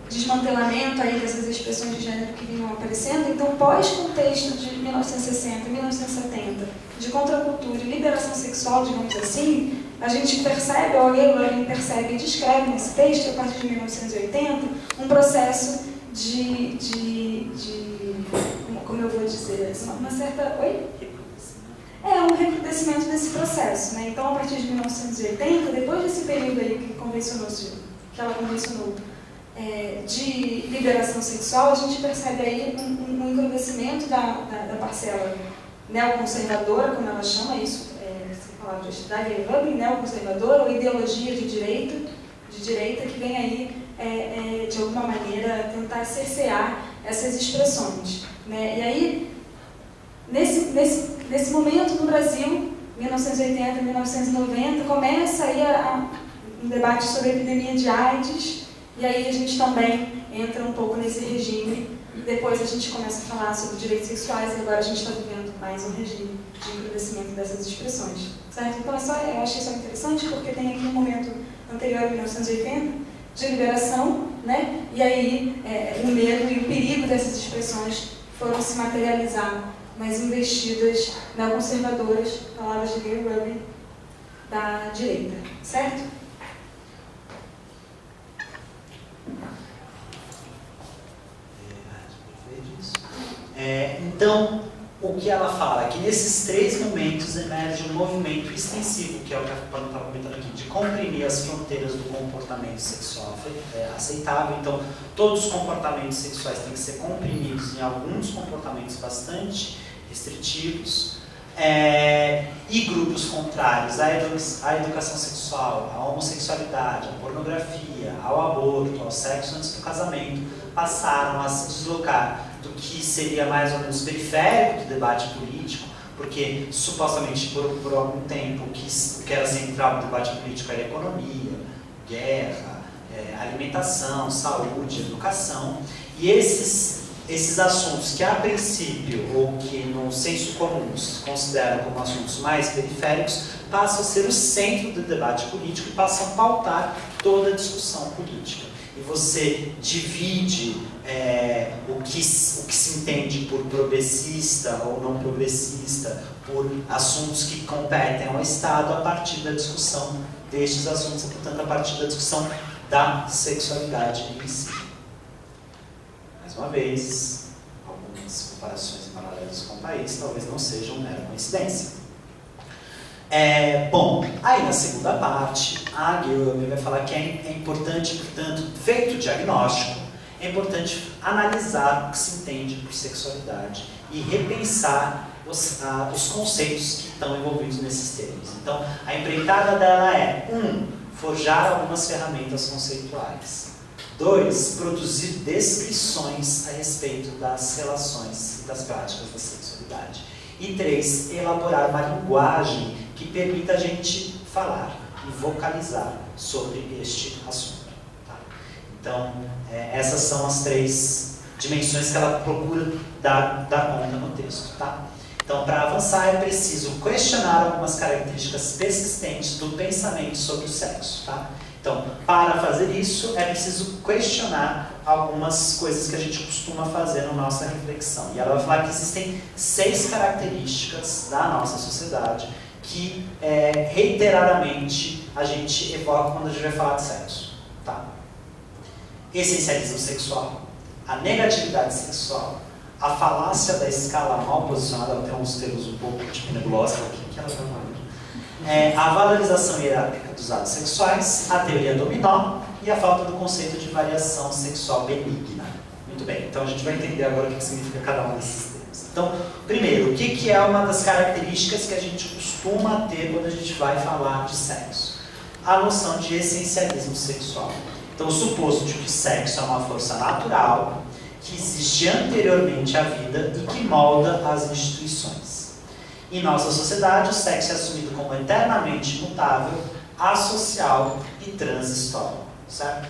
desmantelamento aí dessas expressões de gênero que vinham aparecendo. Então, pós-contexto de 1960 e 1970, de contracultura e liberação sexual, digamos assim, a gente percebe, ou a Gay Rubin percebe e descreve nesse texto, a partir de 1980, um processo como eu vou dizer, uma certa... Oi? Um recrudescimento desse processo, né? Então, a partir de 1980, depois desse período aí que ela convencionou de liberação sexual, a gente percebe aí um encrudescimento da parcela neoconservadora, como ela chama isso, essa palavra da Gay Rubin, neoconservadora, ou ideologia de direita, que vem aí, de alguma maneira, tentar cercear essas expressões, né? E aí, nesse momento no Brasil, 1980, 1990, começa aí um debate sobre a epidemia de AIDS, e aí a gente também entra um pouco nesse regime. Depois a gente começa a falar sobre direitos sexuais, e agora a gente está vivendo mais um regime de encrudescimento dessas expressões, certo? Então eu achei isso interessante, porque tem aqui um momento anterior a 1980, de liberação, né? E aí o medo e o perigo dessas expressões foram se materializar nas investidas neoconservadoras, palavras de Gay Rubin, da direita, certo? Então, o que ela fala é que nesses 3 momentos emerge um movimento extensivo, que é o que a Pano está comentando aqui, de comprimir as fronteiras do comportamento sexual aceitável. Então, todos os comportamentos sexuais têm que ser comprimidos em alguns comportamentos bastante restritivos, e grupos contrários à educação sexual, à homossexualidade, à pornografia, ao aborto, ao sexo antes do casamento, passaram a se deslocar do que seria mais ou menos periférico do debate político, porque supostamente por algum tempo o que era central do debate político era economia, guerra, alimentação, saúde, educação, e esses assuntos que a princípio, ou que no senso comum se consideram como assuntos mais periféricos, passam a ser o centro do debate político e passam a pautar toda a discussão política. E você divide o que se entende por progressista ou não progressista, por assuntos que competem ao Estado, a partir da discussão destes assuntos, e, portanto, a partir da discussão da sexualidade em si. Mais uma vez, algumas comparações e paralelos com o país talvez não sejam mera coincidência. Bom, aí na segunda parte, a Gay Rubin vai falar que é importante, portanto, feito o diagnóstico, é importante analisar o que se entende por sexualidade e repensar os conceitos que estão envolvidos nesses termos. Então, a empreitada dela é 1. Forjar algumas ferramentas conceituais. 2. Produzir descrições a respeito das relações e das práticas da sexualidade. E 3. Elaborar uma linguagem que permita a gente falar e vocalizar sobre este assunto. Tá? Então, essas são as 3 dimensões que ela procura dar conta no texto. Tá? Então, para avançar, é preciso questionar algumas características persistentes do pensamento sobre o sexo. Tá? Então, para fazer isso, é preciso questionar algumas coisas que a gente costuma fazer na nossa reflexão. E ela vai falar que existem 6 características da nossa sociedade que reiteradamente a gente evoca quando a gente vai falar de sexo. Tá? Essencialismo sexual, a negatividade sexual, a falácia da escala mal posicionada, até uns termos um pouco tipo nebulosa, que ela está falando. A valorização hierárquica dos atos sexuais, a teoria dominó e a falta do conceito de variação sexual benigna. Muito bem, então a gente vai entender agora o que significa cada um desses termos. Então, primeiro, o que é uma das características que a gente costuma ter quando a gente vai falar de sexo? A noção de essencialismo sexual. Então, o suposto de que sexo é uma força natural, que existe anteriormente à vida e que molda as instituições. Em nossa sociedade, o sexo é assumido como eternamente imutável, asocial e transitório, certo?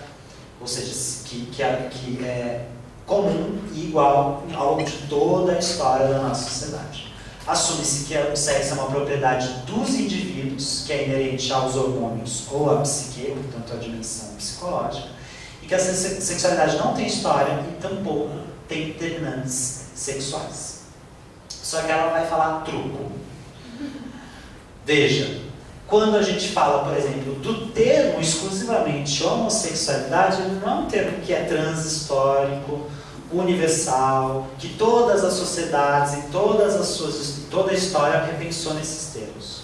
Ou seja, que é comum e igual ao longo de toda a história da nossa sociedade. Assume-se que o sexo é uma propriedade dos indivíduos, que é inerente aos hormônios ou à psique, portanto, à dimensão psicológica, e que a sexualidade não tem história e tampouco tem determinantes sexuais. Só que ela vai falar truco. Veja, quando a gente fala, por exemplo, do termo exclusivamente homossexualidade, ele não é um termo que é transhistórico, universal, que todas as sociedades e toda a história repensou nesses termos.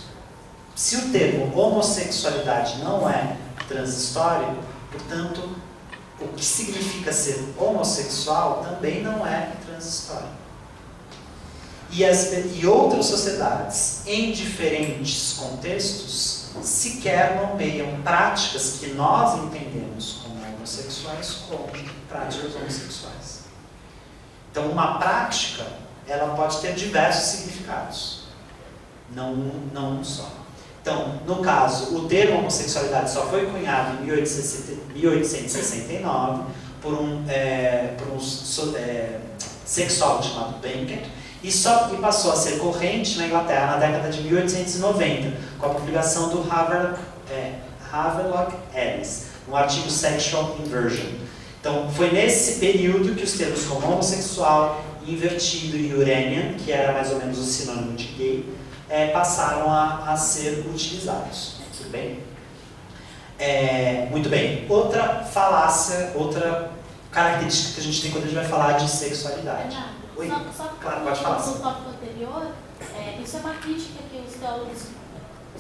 Se o termo homossexualidade não é transhistórico, portanto, o que significa ser homossexual também não é transhistórico. E outras sociedades, em diferentes contextos, sequer nomeiam práticas que nós entendemos como homossexuais como práticas homossexuais. Então, uma prática, ela pode ter diversos significados, não um só. Então, no caso, o termo homossexualidade só foi cunhado em 1869 por um sexólogo chamado Beckett e passou a ser corrente na Inglaterra na década de 1890, com a publicação do Havelock Ellis, no artigo Sexual Inversion. Então, foi nesse período que os termos como homossexual, invertido e Uranian, que era mais ou menos o sinônimo de gay, passaram a ser utilizados. Tudo bem? Muito bem. Outra falácia, outra característica que a gente tem quando a gente vai falar de sexualidade. Oi? Claro, pode falar. No tópico anterior, isso é uma crítica que os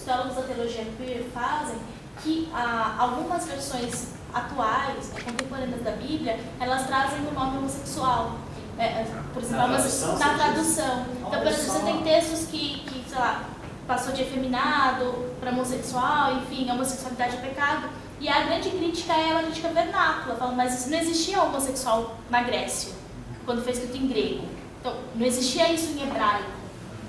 teólogos da teologia queer fazem, que algumas versões atuais, contemporâneas da Bíblia, elas trazem o nome homossexual. Por exemplo, na tradução. Então, por exemplo, você tem textos que sei lá, passou de efeminado para homossexual, enfim, a homossexualidade é pecado. E a grande crítica é uma crítica vernácula, falando, mas não existia homossexual na Grécia, quando foi escrito em grego. Então, não existia isso em hebraico.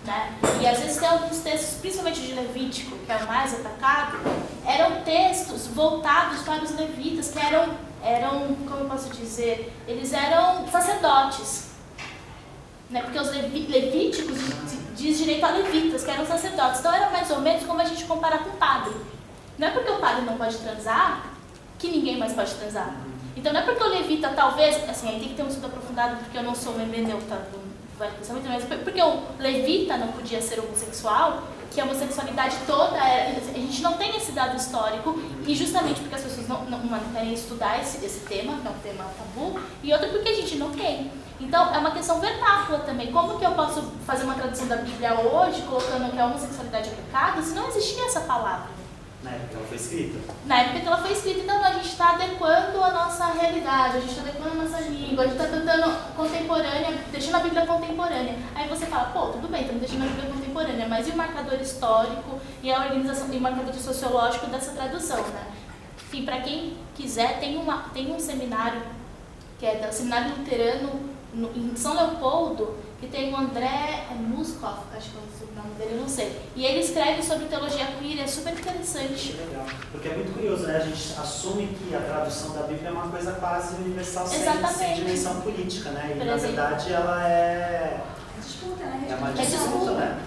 Né? E às vezes tem alguns textos, principalmente de Levítico, que é o mais atacado, eram textos voltados para os levitas, que eram, como eu posso dizer, eles eram sacerdotes. Né? Porque os levíticos diz direito a levitas, que eram sacerdotes. Então era mais ou menos como a gente compara com o padre. Não é porque o padre não pode transar, que ninguém mais pode transar. Então não é porque o levita talvez, assim, aí tem que ter um estudo aprofundado, porque eu não sou uma hermeneuta do Velho Testamento, mas porque o levita não podia ser homossexual, que a homossexualidade toda, a gente não tem esse dado histórico, e justamente porque as pessoas não querem estudar esse tema, que é um tema tabu, e outra porque a gente não tem. Então é uma questão vernácula também. Como que eu posso fazer uma tradução da Bíblia hoje, colocando que a homossexualidade é pecado, se não existia essa palavra? Na época que ela foi escrita. Na época que ela foi escrita, então a gente está adequando a nossa realidade, a gente está adequando a nossa língua, a gente está tentando contemporânea, deixando a Bíblia contemporânea. Aí você fala, pô, tudo bem, estamos deixando a Bíblia contemporânea, mas e o marcador histórico e a organização, e o marcador sociológico dessa tradução, né? Enfim, para quem quiser, tem um seminário, que é do Seminário Luterano em São Leopoldo, que tem o André Muskov, acho que é o nome dele, eu não sei. E ele escreve sobre teologia queer, é super interessante. Legal, porque é muito curioso, né? A gente assume que a tradução da Bíblia é uma coisa quase universal, sem dimensão política, né? E na verdade ela é... disputa, né? É uma disputa, né?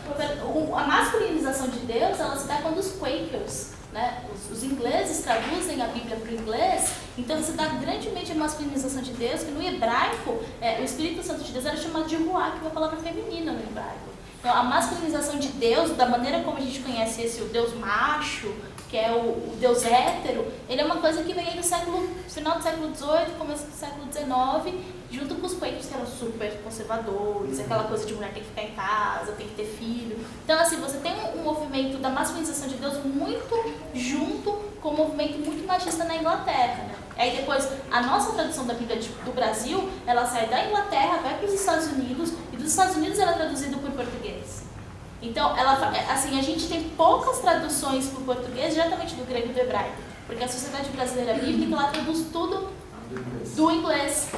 A masculinização de Deus, ela se dá quando os Quakers, né? Os ingleses traduzem a Bíblia para o inglês, então você dá grandemente a masculinização de Deus, que no hebraico, o Espírito Santo de Deus era chamado de Ruá, que é uma palavra feminina no hebraico. Então, a masculinização de Deus, da maneira como a gente conhece o Deus macho, que é o Deus hétero, ele é uma coisa que vem aí no final do século XVIII, começo do século XIX, junto com os Quakers, que eram super conservadores, aquela coisa de mulher tem que ficar em casa, tem que ter filho. Então, assim, você tem um movimento da masculinização de Deus muito junto com um movimento muito machista na Inglaterra, né? Aí depois, a nossa tradução da Bíblia do Brasil, ela sai da Inglaterra, vai para os Estados Unidos, e dos Estados Unidos ela é traduzida por português. Então, assim, a gente tem poucas traduções para o português diretamente do grego e do hebraico, porque a Sociedade Brasileira Bíblica, ela traduz tudo do inglês,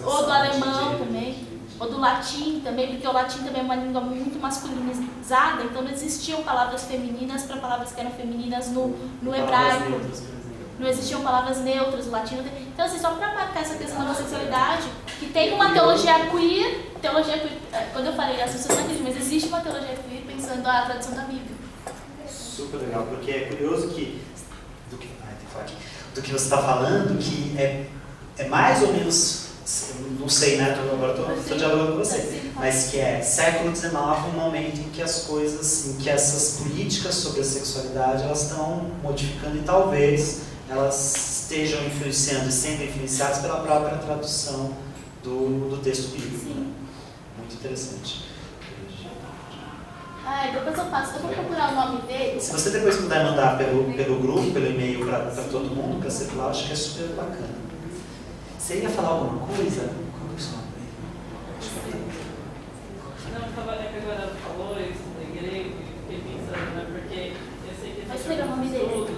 ou do alemão também, ou do latim também, porque o latim também é uma língua muito masculinizada, então não existiam palavras femininas para palavras que eram femininas no hebraico. Não existiam palavras neutras no latim. Então, assim, só para marcar essa questão da homossexualidade, que tem uma teologia queer, quando eu falei, as pessoas não acreditam, mas existe uma teologia queer pensando a tradução da Bíblia. Super legal, porque é curioso que, do que você está falando, que é mais ou menos, não sei, né, agora estou dialogando com você, mas que é século XIX, um momento em que as coisas, em que essas políticas sobre a sexualidade, elas estão modificando e talvez elas estejam influenciando e sendo influenciadas pela própria tradução do texto bíblico. Sim. Muito interessante. Depois eu vou procurar o nome dele. Se você depois puder mandar pelo grupo, pelo e-mail para todo mundo, para circular, acho que é super bacana. Você ia falar alguma coisa? Qual é o seu nome? Não, é que agora ela falou isso do grego, e fiquei pensando, né? Porque eu sei que Mas pega o nome dele.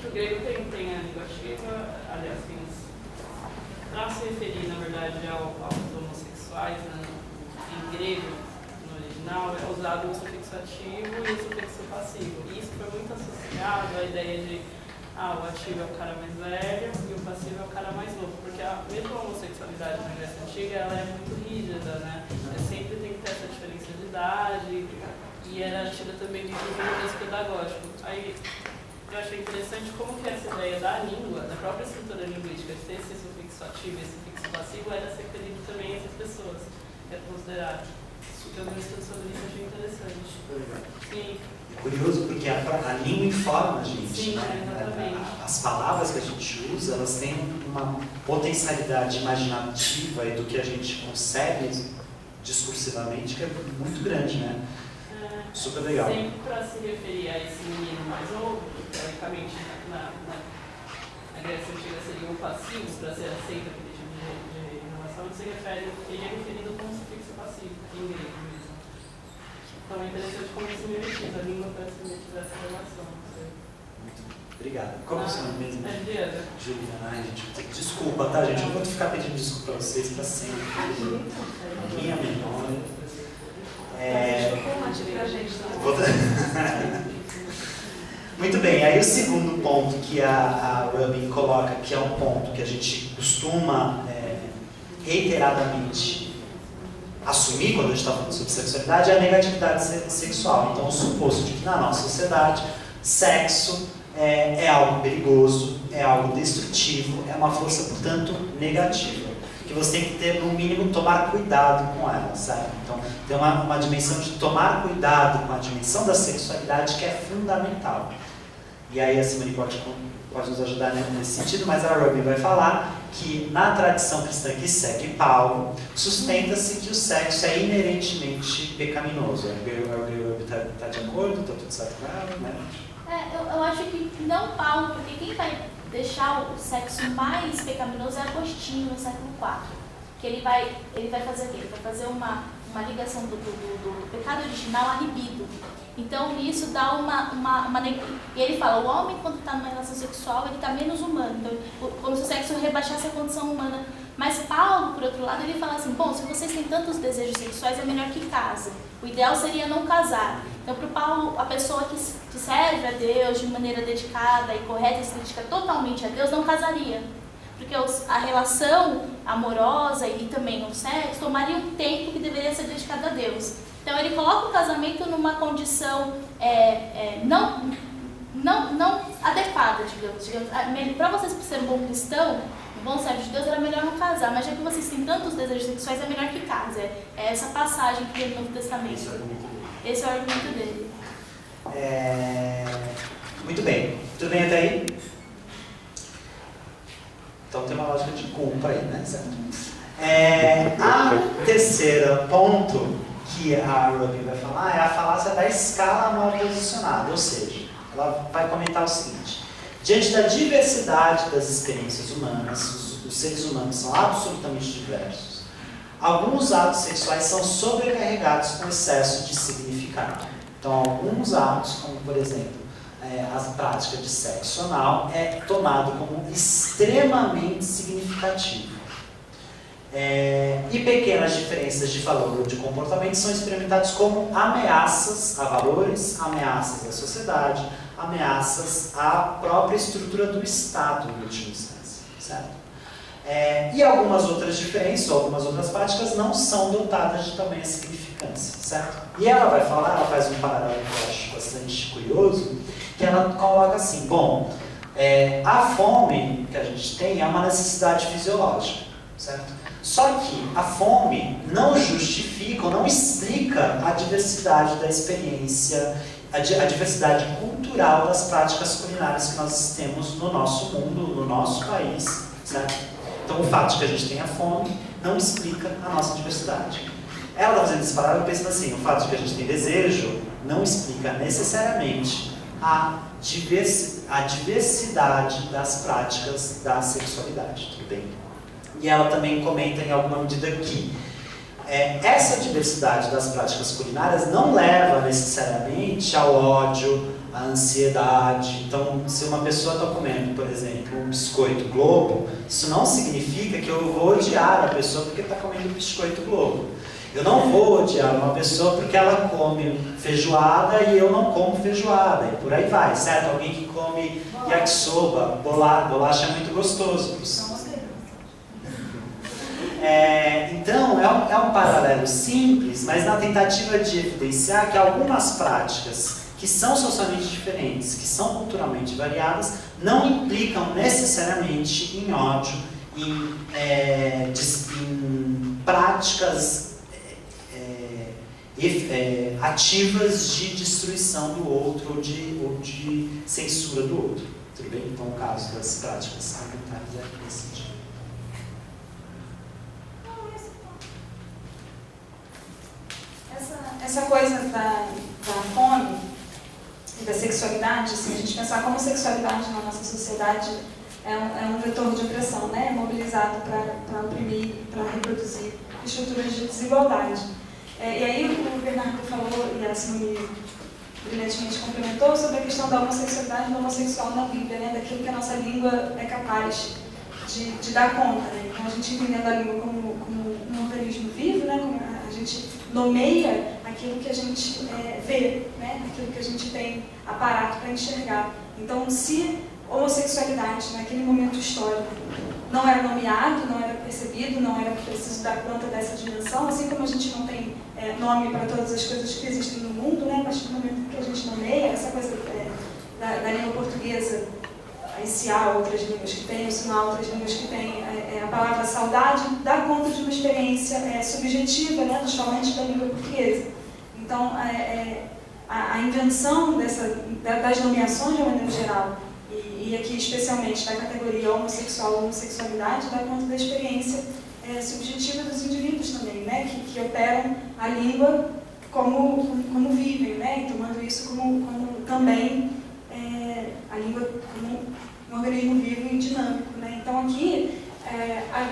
Que o grego tem a negativa, aliás, para se referir, na verdade, aos homossexuais, né, em grego, no original, é usado o sufixo ativo e o sufixo passivo. E isso foi muito associado à ideia de o ativo é o cara mais velho e o passivo é o cara mais novo. Porque mesmo a homossexualidade na Grécia Antiga, ela é muito rígida, né? Sempre tem que ter essa diferença de idade e era tida também de um pedagógico. Aí, eu achei interessante como que essa ideia da língua, da própria estrutura linguística, de ter esse sufixo ativo e esse sufixo passivo, era ser referido também a essas pessoas, que era considerado. Eu vi isso sobre isso, achei interessante. Sim. Curioso porque a língua informa a gente. Sim, né? exatamente. As palavras que a gente usa, elas têm uma potencialidade imaginativa e do que a gente consegue discursivamente que é muito grande, né? Super legal. Sempre para se referir a esse menino mais novo, teoricamente na Grécia Antiga seria o passivo, para ser aceito aquele tipo de relação, ele é referido como sufixo passivo, em grego mesmo. Então é interessante como isso mimetiza, a língua parece mimetizar essa relação. Obrigado. Qual é o seu nome mesmo? É Juliana. Juliana. Ai, gente, desculpa, tá, gente? Eu vou ficar pedindo desculpa para vocês para sempre. Minha memória. Muito bem, aí o segundo ponto que a Rubin coloca, que é um ponto que a gente costuma reiteradamente assumir quando a gente está falando sobre sexualidade, é a negatividade sexual. Então, o suposto de que na nossa sociedade, sexo é algo perigoso, é algo destrutivo, é uma força, portanto, negativa. Que você tem que ter, no mínimo, tomar cuidado com ela, sabe? Então, tem uma dimensão de tomar cuidado com a dimensão da sexualidade que é fundamental. E aí a Simone pode nos ajudar nesse sentido, mas a Rubin vai falar que na tradição cristã que segue Paulo, sustenta-se que o sexo é inerentemente pecaminoso. A Rubin está de acordo? Está tudo certo com ela? Né? Eu acho que não Paulo, porque quem vai deixar o sexo mais pecaminoso é Agostinho, no século IV. Que ele vai fazer o quê? Ele vai fazer uma ligação do pecado original à libido. Então, isso dá E ele fala, o homem, quando está numa relação sexual, ele está menos humano. Então, como se o sexo rebaixasse a condição humana. Mas Paulo, por outro lado, ele fala assim, bom, se vocês têm tantos desejos sexuais, é melhor que casem. O ideal seria não casar. Então, para o Paulo, a pessoa que serve a Deus de maneira dedicada e correta e se dedica totalmente a Deus, não casaria. Porque a relação amorosa e também o sexo tomaria um tempo que deveria ser dedicado a Deus. Então, ele coloca o casamento numa condição não adequada, digamos. Para vocês serem um bom cristão, um bom servo de Deus, era melhor não casar. Mas já que vocês têm tantos desejos sexuais, é melhor que casem. É essa passagem que tem no Novo Testamento. Esse é o argumento dele. Muito bem. Tudo bem até aí? Então tem uma lógica de culpa aí, né? Certo? A terceira ponto que a Rubin vai falar é a falácia da escala mal posicionada, ou seja, ela vai comentar o seguinte: Diante da diversidade das experiências humanas, os seres humanos são absolutamente diversos. Alguns atos sexuais são sobrecarregados com excesso de significado. Então, alguns atos, como por exemplo, a prática de sexo anal, é tomado como extremamente significativo. E pequenas diferenças de valor ou de comportamento são experimentados como ameaças a valores, ameaças à sociedade, ameaças à própria estrutura do Estado, em última instância, certo? E algumas outras diferenças, ou algumas outras práticas não são dotadas de tamanha significância, certo? E ela vai falar, ela faz um paralelo que eu acho bastante curioso, que ela coloca assim, bom, a fome que a gente tem é uma necessidade fisiológica, certo? Só que a fome não justifica ou não explica a diversidade da experiência, a diversidade cultural das práticas culinárias que nós temos no nosso mundo, no nosso país, certo? Então o fato de que a gente tenha fome não explica a nossa diversidade. Ela está fazendo esse paralelo pensando assim, o fato de que a gente tem desejo não explica necessariamente a diversidade das práticas da sexualidade, tudo bem? E ela também comenta em alguma medida que essa diversidade das práticas culinárias não leva necessariamente ao ódio, à ansiedade. Então, se uma pessoa está comendo, por exemplo, um biscoito Globo, isso não significa que eu vou odiar a pessoa porque está comendo um biscoito Globo. Eu não vou odiar uma pessoa porque ela come feijoada e eu não como feijoada, e por aí vai, certo? Alguém que come yakisoba, bolacha é muito gostoso. Então, é um paralelo simples, mas na tentativa de evidenciar que algumas práticas que são socialmente diferentes, que são culturalmente variadas, não implicam necessariamente em ódio, em práticas ativas de destruição do outro ou de censura do outro. Tudo bem? Então, o caso das práticas alimentares é nesse sentido. Essa coisa da fome e da sexualidade, assim, a gente pensar como sexualidade na nossa sociedade é um vetor de opressão, né? Mobilizado para oprimir, para reproduzir estruturas de desigualdade. E aí o Bernardo falou, e a Simone brilhantemente complementou, sobre a questão da homossexualidade e do homossexual na Bíblia, né? Daquilo que a nossa língua é capaz de dar conta, né? Então a gente entendendo a língua como um organismo vivo, né? Como a gente nomeia aquilo que a gente vê, né? Aquilo que a gente tem aparato para enxergar. Então, se homossexualidade naquele momento histórico não era nomeado, não era percebido, não era preciso dar conta dessa dimensão, assim como a gente não tem nome para todas as coisas que existem no mundo, né? A partir do momento que a gente nomeia, essa coisa da língua portuguesa, esse há outras línguas que tem, se não há outras línguas que tem, a palavra saudade dá conta de uma experiência subjetiva, né, dos falantes da língua portuguesa. Então, a invenção das nomeações de uma maneira geral, e aqui especialmente da categoria homossexual ou homossexualidade, dá conta da experiência subjetiva dos indivíduos também, né, que operam a língua como vivem, né, e tomando isso como também a língua como um organismo vivo e dinâmico, né? Então aqui,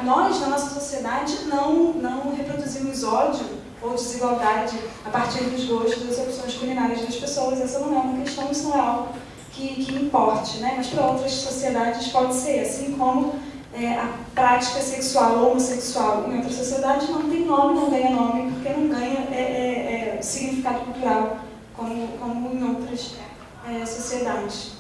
nós, na nossa sociedade, não reproduzimos ódio ou desigualdade a partir dos gostos, das opções culinárias das pessoas. Essa não é uma questão, isso não é algo que importe, né? Mas para outras sociedades pode ser, assim como a prática sexual ou homossexual em outras sociedades não tem nome, não ganha nome, porque não ganha significado cultural como em outras sociedades.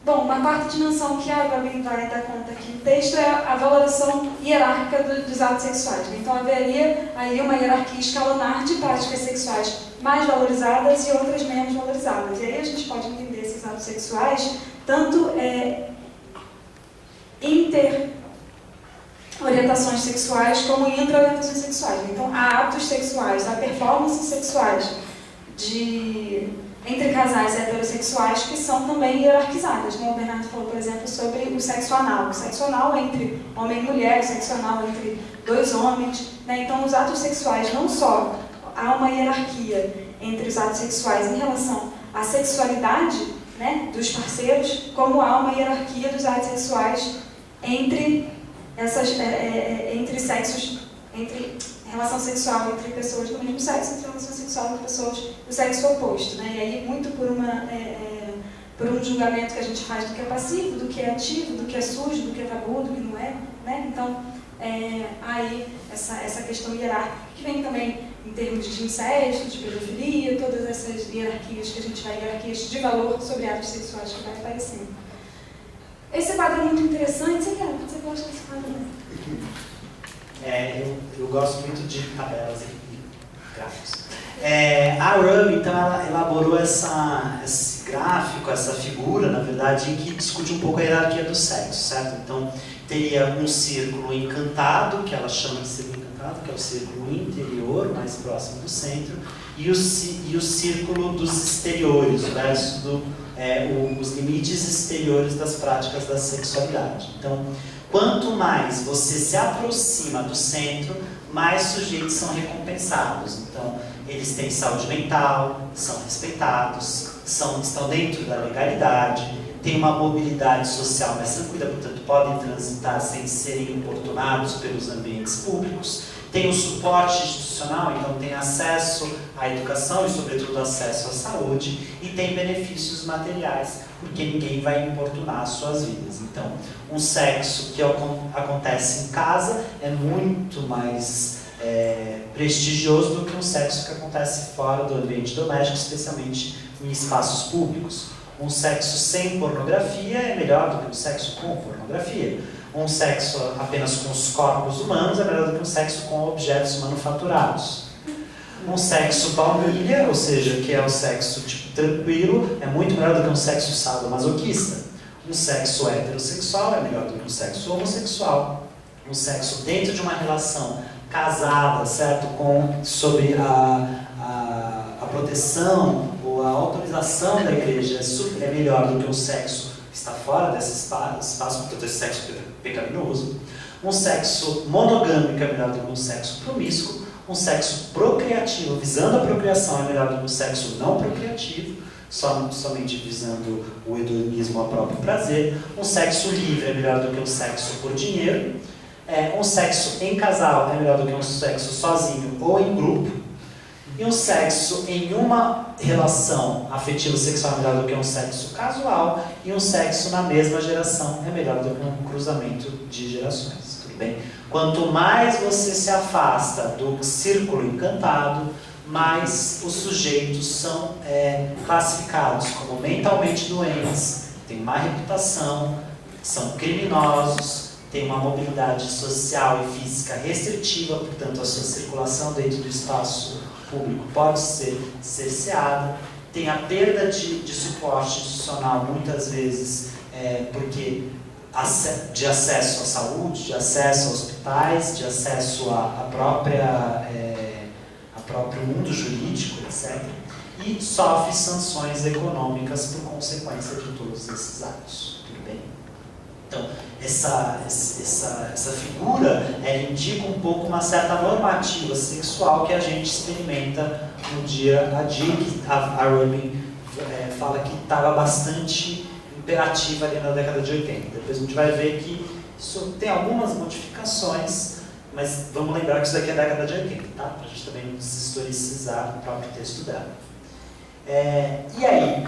Bom, uma quarta dimensão que a Gabi vai dar conta aqui no texto é a valoração hierárquica dos atos sexuais. Então, haveria aí uma hierarquia escalonar de práticas sexuais mais valorizadas e outras menos valorizadas. E aí a gente pode entender esses atos sexuais tanto inter-orientações sexuais como intra-orientações sexuais. Então, há atos sexuais, há performances sexuais entre casais heterossexuais que são também hierarquizadas, né? O Bernardo falou, por exemplo, sobre o sexo anal. O sexo anal entre homem e mulher, o sexo anal entre dois homens, né? Então, os atos sexuais, não só há uma hierarquia entre os atos sexuais em relação à sexualidade, né, dos parceiros, como há uma hierarquia dos atos sexuais entre entre sexos, entre relação sexual entre pessoas do mesmo sexo, entre relação sexual entre pessoas do sexo oposto, né? E aí muito por um julgamento que a gente faz do que é passivo, do que é ativo, do que é sujo, do que é tabu, do que não é, né? Então, aí essa questão hierárquica que vem também em termos de incesto, de pedofilia, todas essas hierarquias que a gente vai, hierarquias de valor sobre atos sexuais que vai aparecendo. Esse quadro é muito interessante. Você gosta desse quadro, né? Eu gosto muito de tabelas e gráficos. A Ruby, então, ela elaborou esse gráfico, essa figura, na verdade, que discute um pouco a hierarquia do sexo, certo? Então, teria um círculo encantado, que ela chama de círculo encantado, que é o círculo interior, mais próximo do centro, e o círculo dos exteriores, o resto os limites exteriores das práticas da sexualidade. Então, quanto mais você se aproxima do centro, mais sujeitos são recompensados. Então, eles têm saúde mental, são respeitados, estão dentro da legalidade, têm uma mobilidade social mais tranquila, portanto, podem transitar sem serem importunados pelos ambientes públicos, tem o suporte institucional, então tem acesso à educação e, sobretudo, acesso à saúde, e tem benefícios materiais, porque ninguém vai importunar as suas vidas. Então, um sexo que acontece em casa é muito mais prestigioso do que um sexo que acontece fora do ambiente doméstico, especialmente em espaços públicos. Um sexo sem pornografia é melhor do que um sexo com pornografia. Um sexo apenas com os corpos humanos é melhor do que um sexo com objetos manufaturados. Um sexo baunilha, ou seja, que é o sexo tipo tranquilo, é muito melhor do que um sexo sadomasoquista. Um sexo heterossexual é melhor do que um sexo homossexual. Um sexo dentro de uma relação casada, certo? Sob a proteção ou a autorização da igreja é melhor do que um sexo que está fora desse espaço, portanto esse sexo pecaminoso. Um sexo monogâmico é melhor do que um sexo promíscuo. Um sexo procriativo, visando a procriação, é melhor do que um sexo não procriativo, somente visando o hedonismo ao próprio prazer. Um sexo livre é melhor do que um sexo por dinheiro. Um sexo em casal é melhor do que um sexo sozinho ou em grupo. E um sexo em uma relação afetivo-sexual é melhor do que um sexo casual. E um sexo na mesma geração é melhor do que um cruzamento de gerações. Tudo bem? Quanto mais você se afasta do círculo encantado, mais os sujeitos são classificados como mentalmente doentes, têm má reputação, são criminosos, têm uma mobilidade social e física restritiva, portanto a sua circulação dentro do espaço público pode ser cerceada, tem a perda de suporte institucional muitas vezes porque de acesso à saúde, de acesso a hospitais, de acesso ao próprio mundo jurídico, etc. E sofre sanções econômicas por consequência de todos esses atos. Tudo bem? Então, essa figura indica um pouco uma certa normativa sexual que a gente experimenta no dia a dia, que a Rubin fala que estava bastante imperativa ali na década de 80. Depois a gente vai ver que isso tem algumas modificações, mas vamos lembrar que isso daqui é a década de 80, tá? Para a gente também não deshistoricizar o próprio texto dela. E aí,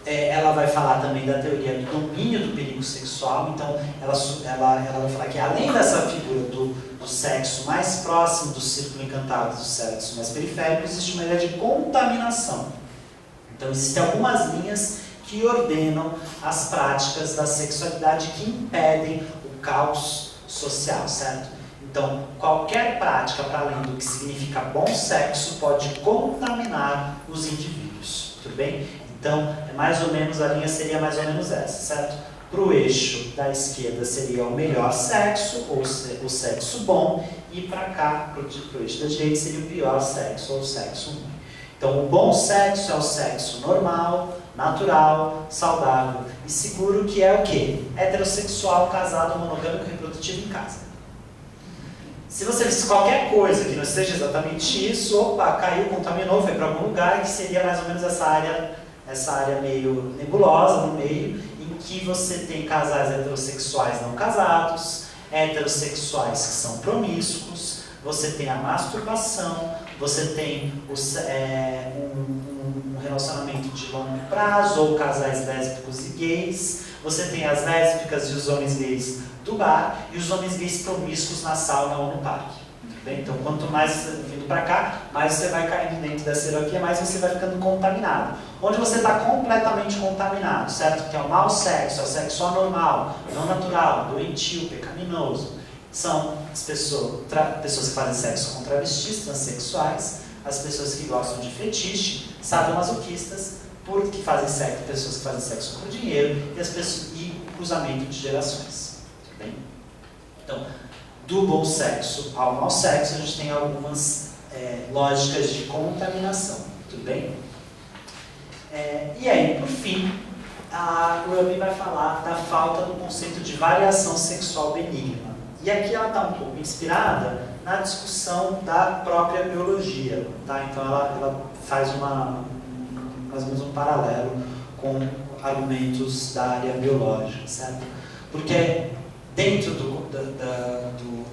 ela vai falar também da teoria do domínio do perigo sexual. Então, ela vai falar que além dessa figura do sexo mais próximo do círculo encantado, do sexo mais periférico, existe uma ideia de contaminação. Então, existem algumas linhas que ordenam as práticas da sexualidade que impedem o caos social, certo? Então, qualquer prática para além do que significa bom sexo pode contaminar os indivíduos, tudo bem? Então, a linha seria mais ou menos essa, certo? Para o eixo da esquerda seria o melhor sexo, ou o sexo bom, e para cá, para o eixo da direita, seria o pior sexo, ou o sexo ruim. Então, o bom sexo é o sexo normal, natural, saudável e seguro, que é o quê? Heterossexual, casado, monogâmico, reprodutivo em casa. Se você fizer qualquer coisa que não seja exatamente isso, opa, caiu, contaminou, foi para algum lugar, que seria mais ou menos essa área essa área meio nebulosa no meio, em que você tem casais heterossexuais não casados, heterossexuais que são promíscuos, você tem a masturbação, você tem um relacionamento de longo prazo, ou casais lésbicos e gays, você tem as lésbicas e os homens gays do bar, e os homens gays promíscuos na sauna ou no parque. Bem, então, quanto mais vindo para cá, mais você vai caindo dentro dessa hierarquia, mais você vai ficando contaminado. Onde você está completamente contaminado, certo? Que é o mau sexo, é o sexo anormal, não natural, doentio, pecaminoso. São as pessoas que fazem sexo com travestis, transexuais, as pessoas que gostam de fetiche, sadomasoquistas, porque fazem sexo, pessoas que fazem sexo por dinheiro, e cruzamento de gerações. Tudo bem? Então, do bom sexo ao mau sexo, a gente tem algumas lógicas de contaminação, tudo bem? E aí, por fim, a Ruby vai falar da falta do conceito de variação sexual benigna. E aqui ela está um pouco inspirada na discussão da própria biologia, tá? Então ela faz mais ou menos um paralelo com argumentos da área biológica, certo? Porque dentro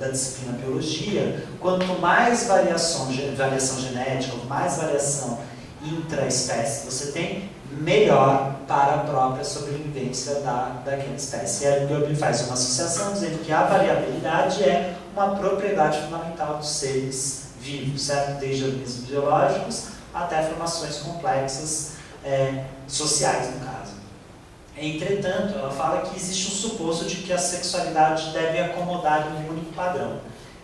da disciplina biologia, quanto mais variação genética, mais variação intraespécie você tem, melhor para a própria sobrevivência daquela espécie. E a Goebel faz uma associação dizendo que a variabilidade é uma propriedade fundamental dos seres vivos, certo? Desde organismos biológicos até formações complexas sociais, no caso. Entretanto, ela fala que existe um suposto de que a sexualidade deve acomodar um único padrão.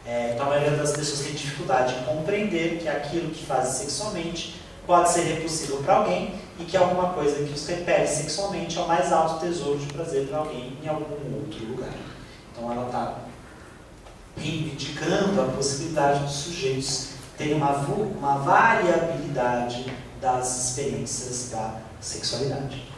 Então, a maioria das pessoas tem dificuldade em compreender que aquilo que fazem sexualmente pode ser repulsivo para alguém e que alguma coisa que os repele sexualmente é o mais alto tesouro de prazer para alguém em algum outro lugar. Então, ela está reivindicando a possibilidade dos sujeitos terem uma variabilidade das experiências da sexualidade.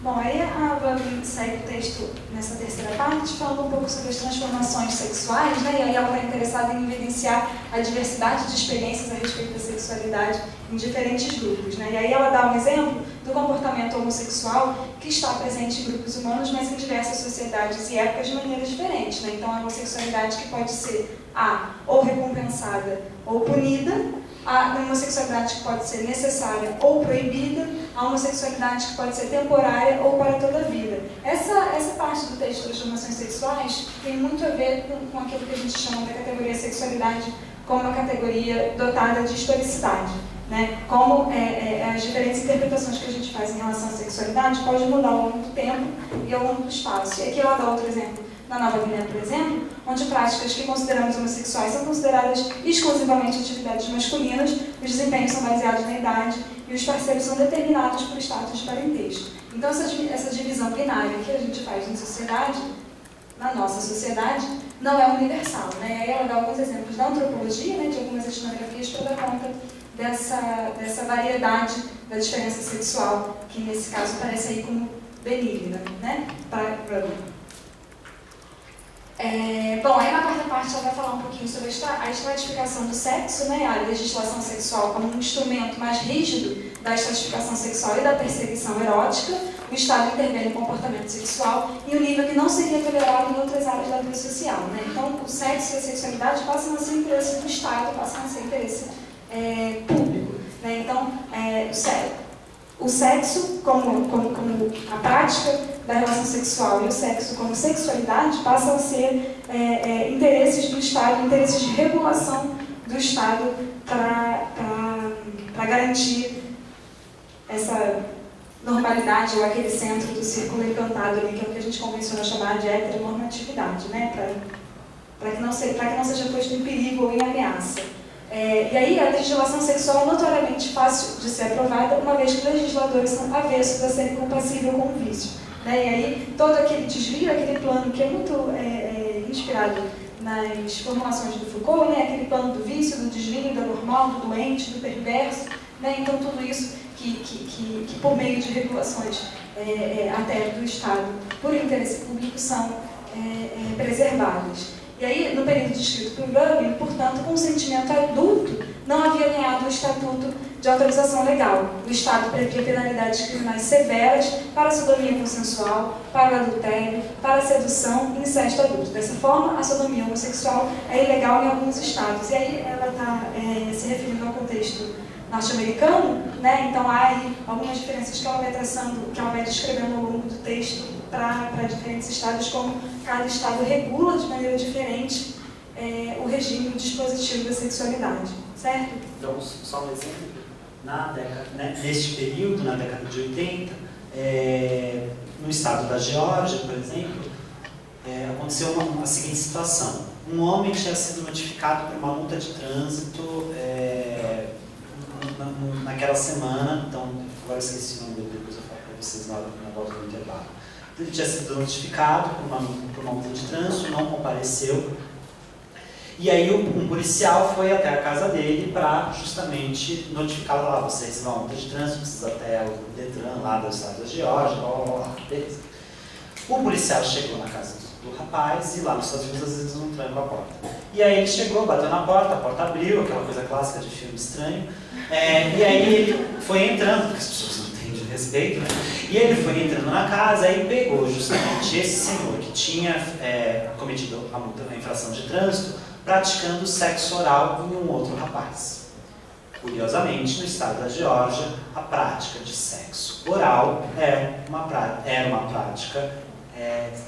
Bom, aí a Goebel segue o texto nessa terceira parte, falando um pouco sobre as transformações sexuais, né? E aí ela está interessada em evidenciar a diversidade de experiências a respeito da sexualidade em diferentes grupos, né? E aí ela dá um exemplo do comportamento homossexual que está presente em grupos humanos, mas em diversas sociedades e épocas de maneiras diferentes, né? Então, a homossexualidade que pode ser ou recompensada ou punida, a homossexualidade que pode ser necessária ou proibida, a homossexualidade que pode ser temporária ou para toda a vida. Essa parte do texto das transformações sexuais tem muito a ver com aquilo que a gente chama da categoria sexualidade como uma categoria dotada de historicidade, né? Como as diferentes interpretações que a gente faz em relação à sexualidade podem mudar ao longo do tempo e ao longo do espaço. E aqui ela dá outro exemplo na Nova Guiné, por exemplo, onde práticas que consideramos homossexuais são consideradas exclusivamente atividades masculinas, os desempenhos são baseados na idade e os parceiros são determinados por status de parentesco. Então, essa divisão binária que a gente faz na nossa sociedade, não é universal, né? Aí ela dá alguns exemplos da antropologia, né, de algumas etnografias para dar conta dessa variedade da diferença sexual, que nesse caso aparece aí como benigna, né? Bom, aí na quarta parte ela vai falar um pouquinho sobre a estratificação do sexo, né, a legislação sexual como um instrumento mais rígido da estratificação sexual e da perseguição erótica. O Estado intervém no comportamento sexual em um nível que não seria tolerado em outras áreas da vida social, né? Então, o sexo e a sexualidade passam a ser interesse do Estado, passam a ser interesse público, né? Então, o sexo como a prática da relação sexual e o sexo como sexualidade passam a ser interesses do Estado, interesses de regulação do Estado para garantir essa normalidade ou aquele centro do círculo encantado ali, que é o que a gente convenciona chamar de heteronormatividade, né? Para que não seja posto em perigo ou em ameaça. E aí a legislação sexual é notoriamente fácil de ser aprovada, uma vez que legisladores são avessos a serem compassíveis com o vício, né? E aí todo aquele desvio, aquele plano que é muito inspirado nas formulações do Foucault, né? Aquele plano do vício, do desvio, da normal, do doente, do perverso, né? Então tudo isso que por meio de regulações até do Estado, por interesse público, são preservadas. E aí, no período descrito por Rubin, portanto, o consentimento adulto não havia ganhado o estatuto de autorização legal. O Estado previa penalidades criminais severas para a sodomia consensual, para o adultério, para a sedução e incesto adulto. Dessa forma, a sodomia homossexual é ilegal em alguns estados. E aí ela está se referindo ao contexto norte-americano, né? Então há aí algumas diferenças que ela vai traçando, que ela vai descrevendo ao longo do texto para diferentes estados, como cada estado regula de maneira diferente o regime, o dispositivo da sexualidade, certo? Então, só um exemplo, neste período, na década de 80, no estado da Geórgia, por exemplo, aconteceu a seguinte situação. Um homem tinha sido notificado por uma multa de trânsito naquela semana, então, agora eu esqueci o nome dele, depois eu falo para vocês na volta do intervalo. Ele tinha sido notificado por uma multa de trânsito, não compareceu. E aí um policial foi até a casa dele para justamente notificá-lo lá, você recebeu uma multa de trânsito, precisa até o Detran lá do estado da Geórgia, beleza. O policial chegou na casa do rapaz e lá nos Estados Unidos às vezes não trancam a porta. E aí ele chegou, bateu na porta, a porta abriu, aquela coisa clássica de filme estranho. E aí ele foi entrando, porque as pessoas não têm de respeito, né? E ele foi entrando na casa e pegou justamente esse senhor que tinha cometido a infração de trânsito, praticando sexo oral em um outro rapaz. Curiosamente, no estado da Geórgia, a prática de sexo oral era uma prática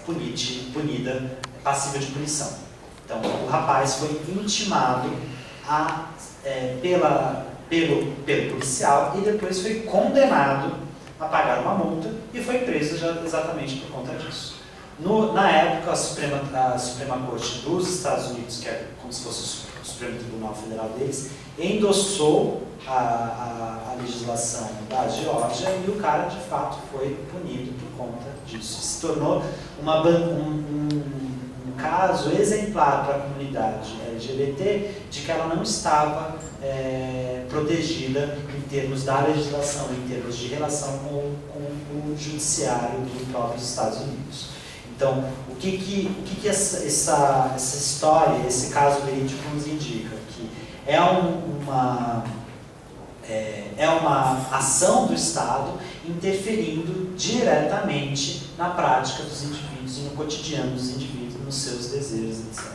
punida, passível de punição. Então, o rapaz foi intimado pelo policial e depois foi condenado a pagar uma multa e foi preso já exatamente por conta disso. Na época, a Suprema Corte dos Estados Unidos, que é como se fosse o Supremo Tribunal Federal deles, endossou a legislação da Geórgia e o cara, de fato, foi punido por conta disso. Se tornou um caso exemplar para a comunidade LGBT de que ela não estava protegida em termos da legislação, em termos de relação com o judiciário dos próprios Estados Unidos. Então, o que essa história, esse caso verídico nos indica? Que é uma ação do Estado interferindo diretamente na prática dos indivíduos e no cotidiano dos indivíduos, nos seus desejos, etc.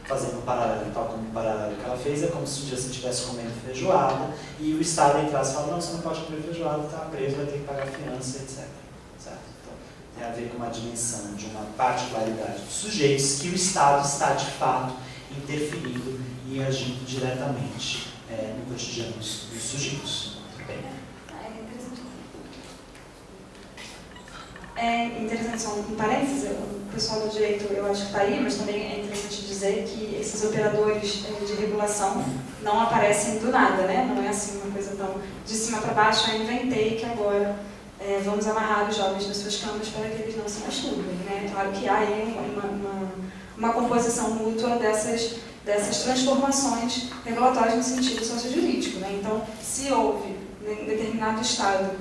Fazendo um paralelo, tal como o paralelo que ela fez, é como se um dia você estivesse comendo feijoada e o Estado entrasse e falasse, não, você não pode comer feijoada, está preso, vai ter que pagar fiança, etc. Tem a ver com uma dimensão de uma particularidade dos sujeitos que o Estado está, de fato, interferindo e agindo diretamente no cotidiano dos sujeitos. Bem. É interessante, só um parênteses, o pessoal do direito eu acho que está aí, mas também é interessante dizer que esses operadores de regulação não aparecem do nada, né? Não é assim uma coisa tão de cima para baixo, eu inventei que agora vamos amarrar os jovens nas suas camas para que eles não se masturbem, né? Claro que há aí uma composição mútua dessas transformações regulatórias no sentido sociojurídico, né? Então, se houve em determinado estado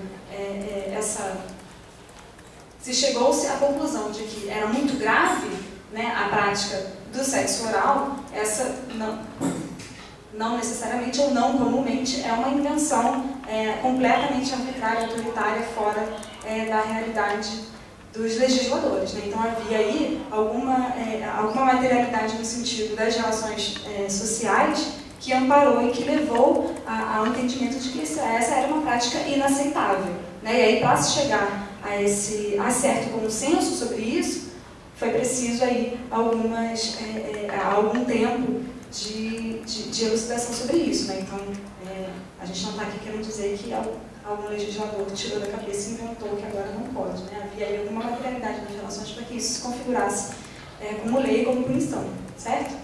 se chegou-se à conclusão de que era muito grave, né, a prática do sexo oral, essa não necessariamente ou não comumente é uma invenção completamente arbitrária, autoritária, fora da realidade dos legisladores, né? Então havia aí alguma materialidade no sentido das relações sociais que amparou e que levou ao entendimento de que essa era uma prática inaceitável, né? E aí, para se chegar a certo consenso sobre isso, foi preciso aí algum tempo de elucidação sobre isso, né? Então, a gente não está aqui querendo dizer que algum legislador tirou da cabeça e inventou que agora não pode, né? Havia aí alguma materialidade nas relações para que isso se configurasse como lei, como punição, certo?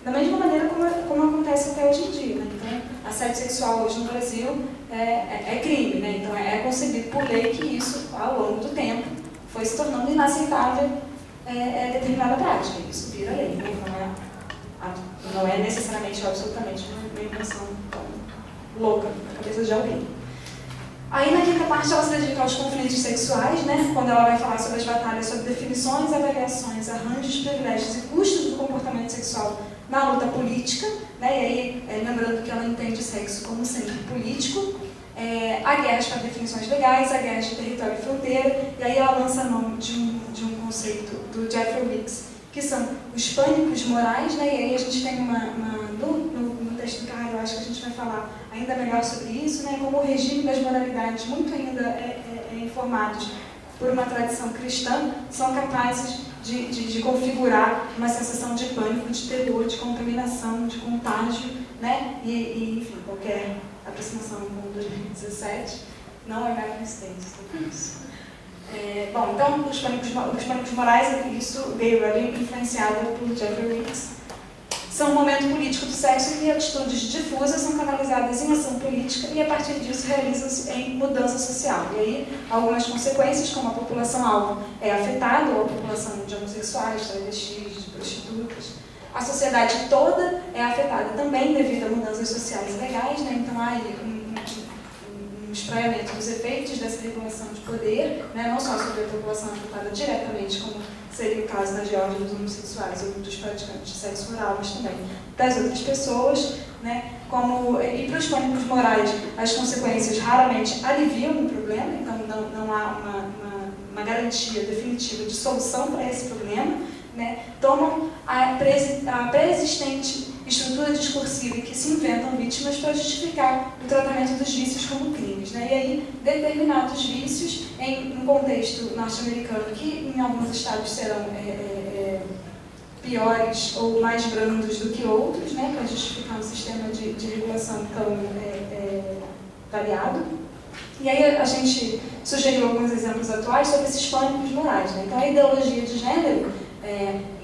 Da mesma maneira como acontece até hoje em dia, né? Então, assédio sexual hoje no Brasil é crime, né? Então, é concebido por lei que isso, ao longo do tempo, foi se tornando inaceitável determinada prática. Isso vira lei, né? Não é necessariamente ou absolutamente uma invenção tão louca na cabeça de alguém. Aí na quinta parte ela se dedica aos conflitos sexuais, né? Quando ela vai falar sobre as batalhas sobre definições, avaliações, arranjos, privilégios e custos do comportamento sexual na luta política, né? E aí, lembrando que ela entende o sexo como sempre político, a guerra para definições legais, a guerra de território e fronteira, e aí ela lança nome de um conceito do Jeffrey Wicks, que são os pânicos morais, né? E aí a gente tem no texto do Carraro, eu acho que a gente vai falar ainda melhor sobre isso, né? Como o regime das moralidades, muito ainda informados por uma tradição cristã, são capazes de configurar uma sensação de pânico, de terror, de contaminação, de contágio, né? E enfim, qualquer aproximação com 2017 não é mais resistente sobre isso. Bom, então, os pânicos morais, isso veio ali influenciado por Jeffrey Wicks, são um momento político do sexo em que atitudes difusas são canalizadas em ação política e, a partir disso, realizam-se em mudança social. E aí, algumas consequências, como a população-alvo é afetada, ou a população de homossexuais, travestis, de prostitutas. A sociedade toda é afetada também devido a mudanças sociais e legais, né? Então, há aí um espraiamento dos efeitos dessa regulação de poder, né? Não só sobre a população afetada diretamente, como seria o caso da Geórgia dos homossexuais ou dos praticantes de sexo oral, mas também das outras pessoas, né? E para os pânicos morais, as consequências raramente aliviam o problema, então não há uma garantia definitiva de solução para esse problema, né? Tomam a pré-existente estrutura discursiva em que se inventam vítimas para justificar o tratamento dos vícios como crimes, né? E aí, determinados vícios, em um contexto norte-americano, que em alguns estados serão piores ou mais brandos do que outros, né? Para justificar um sistema de regulação tão variado. E aí a gente sugeriu alguns exemplos atuais sobre esses pânicos morais, né? Então, a ideologia de gênero,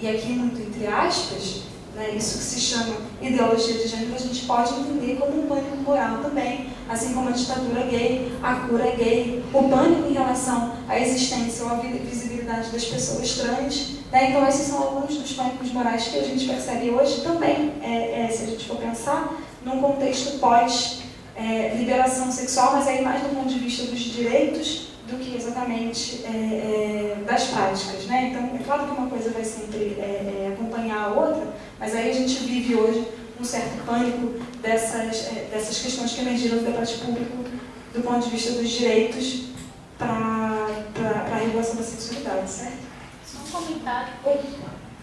e aqui muito entre aspas, né, isso que se chama ideologia de gênero, a gente pode entender como um pânico moral também, assim como a ditadura gay, a cura gay, o pânico em relação à existência ou à visibilidade das pessoas trans, né? Então esses são alguns dos pânicos morais que a gente percebe hoje também, se a gente for pensar, num contexto pós-liberação sexual, mas aí mais do ponto de vista dos direitos do que exatamente das práticas, né? Então, é claro que uma coisa vai sempre acompanhar a outra, mas aí a gente vive hoje um certo pânico dessas questões que emergiram do debate público do ponto de vista dos direitos para a regulação da sexualidade, certo? Só um comentário.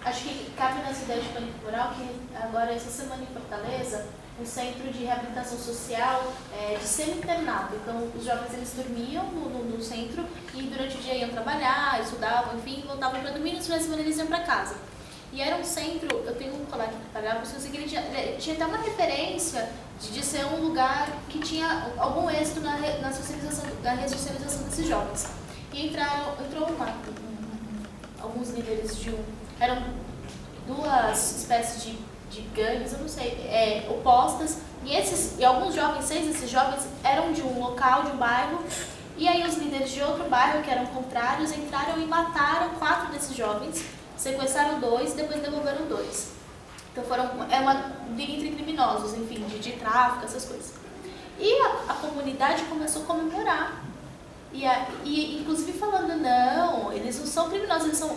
Acho que cabe nessa ideia de pânico moral que agora, essa semana em Fortaleza, um centro de reabilitação social de semi-internato. Então, os jovens eles dormiam no centro e durante o dia iam trabalhar, estudavam, enfim, voltavam para dormir e nos finais de semana eles iam para casa. E era um centro, eu tenho um colega que trabalhava, que ele tinha até uma referência de ser um lugar que tinha algum êxito na ressocialização desses jovens. E entrou alguns líderes eram duas espécies de gangues, eu não sei, opostas, e alguns jovens, 6 desses jovens, eram de um local, de um bairro, e aí os líderes de outro bairro, que eram contrários, entraram e mataram 4 desses jovens, sequestraram 2 e depois devolveram 2. Então é uma briga entre criminosos, enfim, de tráfico, essas coisas. E a comunidade começou a comemorar. E inclusive falando, não, eles não são criminosos, eles são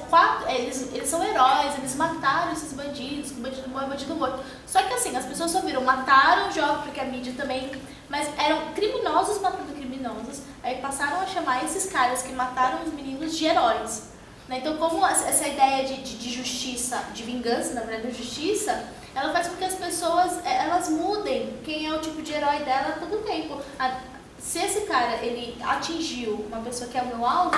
eles são heróis, eles mataram esses bandidos, o bandido bom é bandido morto. Só que assim, as pessoas só viram, mataram o jovem, porque a mídia também, mas eram criminosos matando criminosos, aí passaram a chamar esses caras que mataram os meninos de heróis. Né? Então, como essa ideia de justiça, de vingança, na verdade, de justiça, ela faz com que as pessoas, elas mudem quem é o tipo de herói dela a todo tempo. Se esse cara, ele atingiu uma pessoa que é o meu alvo,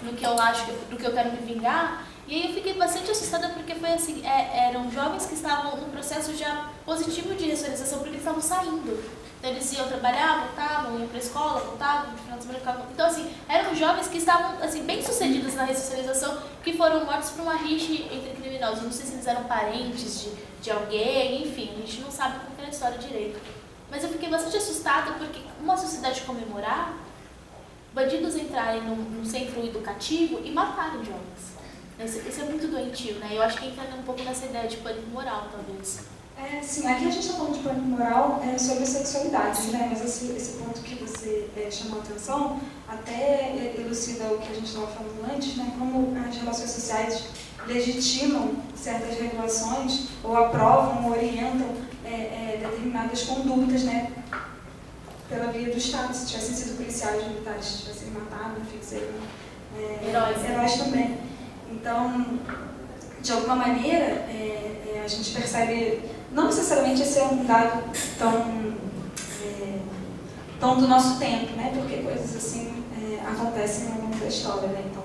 no que eu acho, do que eu quero me vingar, e aí eu fiquei bastante assustada porque foi assim, eram jovens que estavam num processo já positivo de ressocialização, porque eles estavam saindo. Então eles iam trabalhar, voltavam, iam para a escola, voltavam, de final de semana ficavam. Então assim, eram jovens que estavam assim, bem sucedidos na ressocialização, que foram mortos por uma rixa entre criminosos. Não sei se eles eram parentes de alguém, enfim, a gente não sabe como era a história direito. Mas eu fiquei bastante assustada porque uma sociedade comemorar, bandidos entrarem num centro educativo e matarem jovens. Isso é muito doentio, né? Eu acho que entra um pouco nessa ideia de pânico moral, talvez. Sim, aqui a gente está falando de pânico moral sobre sexualidade, né? Mas esse ponto que você chamou a atenção até elucida o que a gente estava falando antes, né? Como as relações sociais legitimam certas regulações ou aprovam ou orientam determinadas condutas, né? Pela via do Estado. Se tivessem sido policiais militares, se tivessem matado, enfim, seriam heróis também. Então, de alguma maneira, a gente percebe, não necessariamente esse é um dado tão do nosso tempo, né? Porque coisas assim acontecem ao longo da história, né? Então,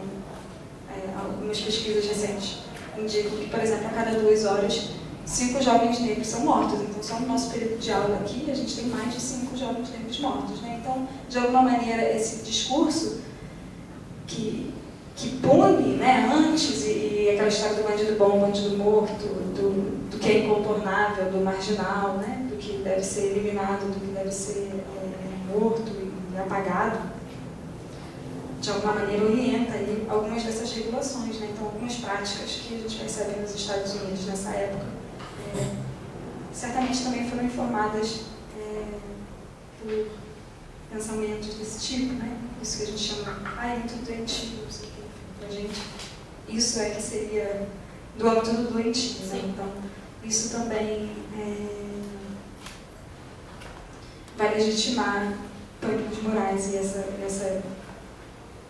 algumas pesquisas recentes indicam que, por exemplo, a cada 2 horas, 5 jovens negros são mortos. Então, só no nosso período de aula aqui, a gente tem mais de 5 jovens negros mortos, né? Então, de alguma maneira, esse discurso que pune, né, antes, e aquela história do bandido bom, bandido morto, do que é incontornável, do marginal, né, do que deve ser eliminado, do que deve ser morto e apagado, de alguma maneira orienta aí algumas dessas regulações, né? Então, algumas práticas que a gente percebe nos Estados Unidos nessa época, certamente também foram informadas por pensamentos desse tipo, né? Isso que a gente chama, é muito doentio, não sei o que, pra gente. Isso que seria do âmbito do doentio, né? Então, isso também vai legitimar pânicos morais e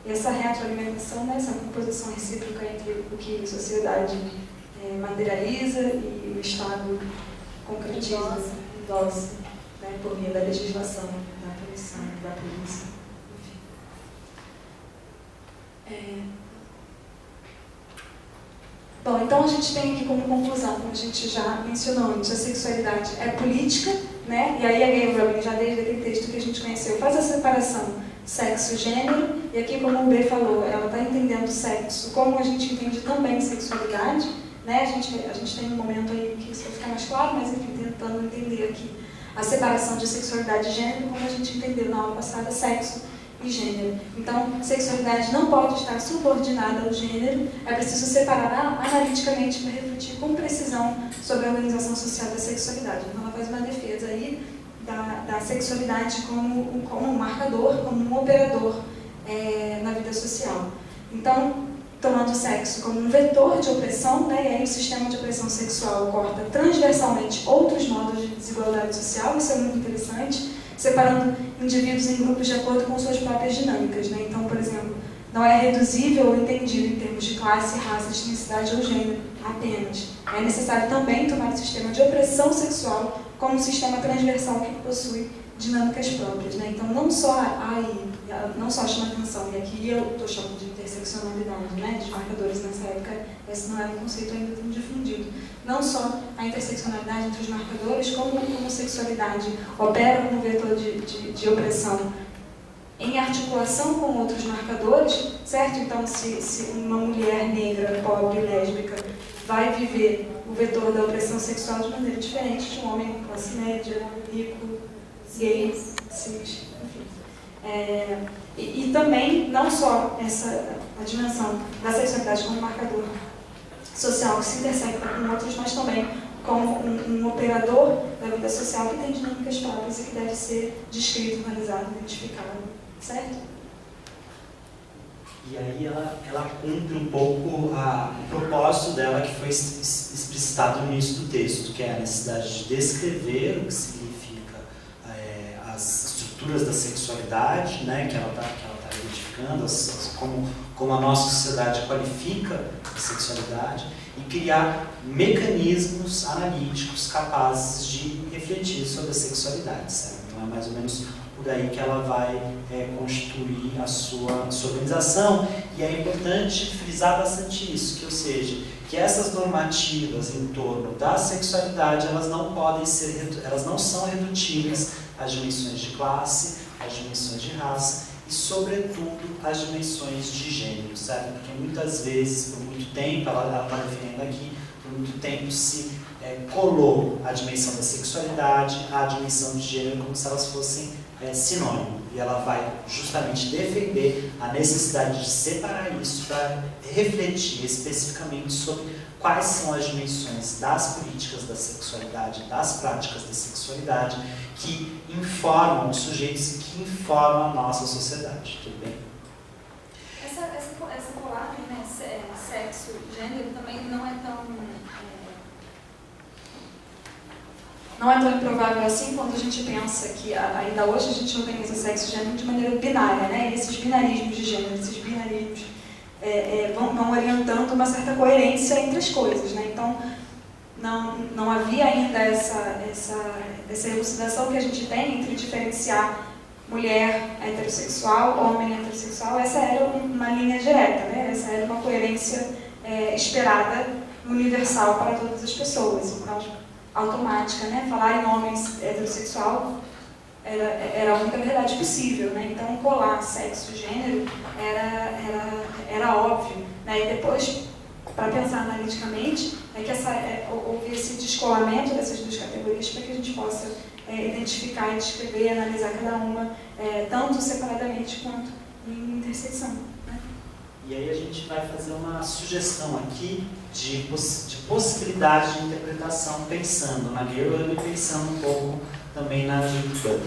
essa retroalimentação, né? Essa composição recíproca entre o que a sociedade materializa e o Estado concretiza, endossa, né? Por via da legislação, da punição, da polícia. Bom, então a gente tem aqui como conclusão, como a gente já mencionou antes, a sexualidade é política, né? E aí a Gay Rubin, já desde aquele texto que a gente conheceu, faz a separação sexo-gênero, e aqui, como o B falou, ela está entendendo sexo como a gente entende também sexualidade, né? A gente tem um momento aí que isso vai ficar mais claro, mas enfim, tentando entender aqui a separação de sexualidade e gênero, como a gente entendeu na aula passada, sexo e gênero. Então, sexualidade não pode estar subordinada ao gênero, é preciso separar analiticamente para refletir com precisão sobre a organização social da sexualidade. Então, ela faz uma defesa aí da sexualidade como um marcador, como um operador na vida social. Então, tomando o sexo como um vetor de opressão, né, e aí o sistema de opressão sexual corta transversalmente outros modos de desigualdade social, isso é muito interessante, separando indivíduos em grupos de acordo com suas próprias dinâmicas, né? Então, por exemplo, não é reduzível ou entendido em termos de classe, raça, etnicidade ou gênero apenas. É necessário também tomar o sistema de opressão sexual como um sistema transversal que possui dinâmicas próprias, né? Então, não só chama atenção, e aqui eu estou chamando de interseccionalidade, né? De marcadores nessa época, esse não era um conceito ainda tão difundido. Não só a interseccionalidade entre os marcadores, como a sexualidade opera como vetor de opressão em articulação com outros marcadores, certo? Então, se uma mulher negra, pobre, lésbica, vai viver o vetor da opressão sexual de maneira diferente de um homem com classe média, rico, gay, cis, enfim. E também, não só a dimensão da sexualidade como marcador social que se intersecta com outros, mas também como um operador da vida social que tem dinâmicas próprias e que deve ser descrito, analisado, identificado, certo? E aí ela cumpre um pouco o propósito dela, que foi explicitado no início do texto, que é a necessidade de descrever o que significa as estruturas da sexualidade, né, que ela está identificando, como a nossa sociedade qualifica a sexualidade, e criar mecanismos analíticos capazes de refletir sobre a sexualidade, certo? Então é mais ou menos por aí que ela vai constituir a sua organização, e é importante frisar bastante isso, ou seja, que essas normativas em torno da sexualidade, elas não são redutíveis às dimensões de classe, às dimensões de raça e, sobretudo, às dimensões de gênero, certo? Porque muitas vezes, por muito tempo, ela está definindo aqui, por muito tempo se colou a dimensão da sexualidade à dimensão de gênero como se elas fossem sinônimo. E ela vai justamente defender a necessidade de separar isso para refletir especificamente sobre quais são as dimensões das políticas da sexualidade, das práticas da sexualidade, que informam os sujeitos e que informam a nossa sociedade. Tudo bem? Essa colagem, né, sexo e gênero, também não é tão improvável assim quando a gente pensa que ainda hoje a gente organiza sexo e gênero de maneira binária, né? E esses binarismos de gênero, esses binarismos vão orientando uma certa coerência entre as coisas, né? Então, não havia ainda essa elucidação que a gente tem entre diferenciar mulher heterossexual, homem heterossexual. Essa era uma linha direta, né? Essa era uma coerência esperada, universal para todas as pessoas. Então, automática, né? Falar em homens heterossexual era a única verdade possível, né? Então, colar sexo e gênero era óbvio, né? E depois, para pensar analiticamente, houve esse descolamento dessas duas categorias para que a gente possa identificar, descrever e analisar cada uma, tanto separadamente quanto em intersecção, né? E aí a gente vai fazer uma sugestão aqui de possibilidade de interpretação, pensando na Gerland e pensando um pouco também na Judith Butler.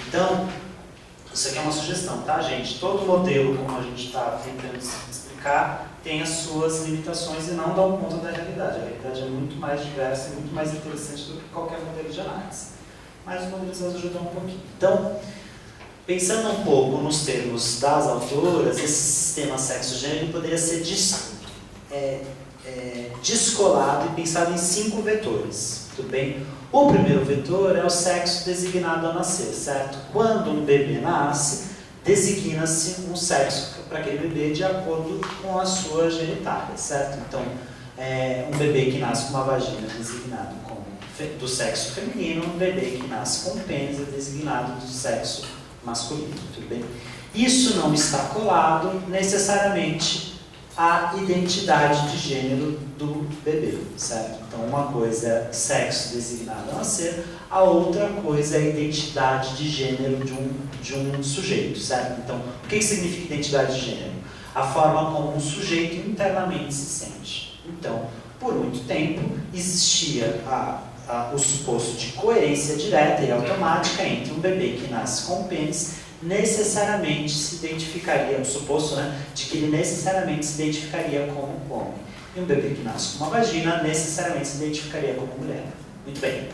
Então, isso aqui é uma sugestão, tá, gente? Todo modelo, como a gente está tentando explicar, tem as suas limitações e não dá conta da realidade. A realidade é muito mais diversa e muito mais interessante do que qualquer modelo de análise. Mas os modelos ajudam um pouquinho. Então, pensando um pouco nos termos das autoras, esse sistema sexo-gênero poderia ser descolado e pensado em 5 vetores, tudo bem? O primeiro vetor é o sexo designado ao nascer, certo? Quando um bebê nasce, designa-se um sexo para aquele bebê de acordo com a sua genitália, certo? Então, um bebê que nasce com uma vagina designado do sexo feminino, um bebê que nasce com um pênis é designado do sexo masculino, tudo bem? Isso não está colado necessariamente à identidade de gênero do bebê, certo? Então, uma coisa é sexo designado ao nascer, a outra coisa é a identidade de gênero de um sujeito, certo? Então, o que significa identidade de gênero? A forma como um sujeito internamente se sente. Então, por muito tempo, existia o suposto de coerência direta e automática entre um bebê que nasce com pênis necessariamente se identificaria, o suposto, né, de que ele necessariamente se identificaria como homem. E um bebê que nasce com uma vagina necessariamente se identificaria como mulher. Muito bem.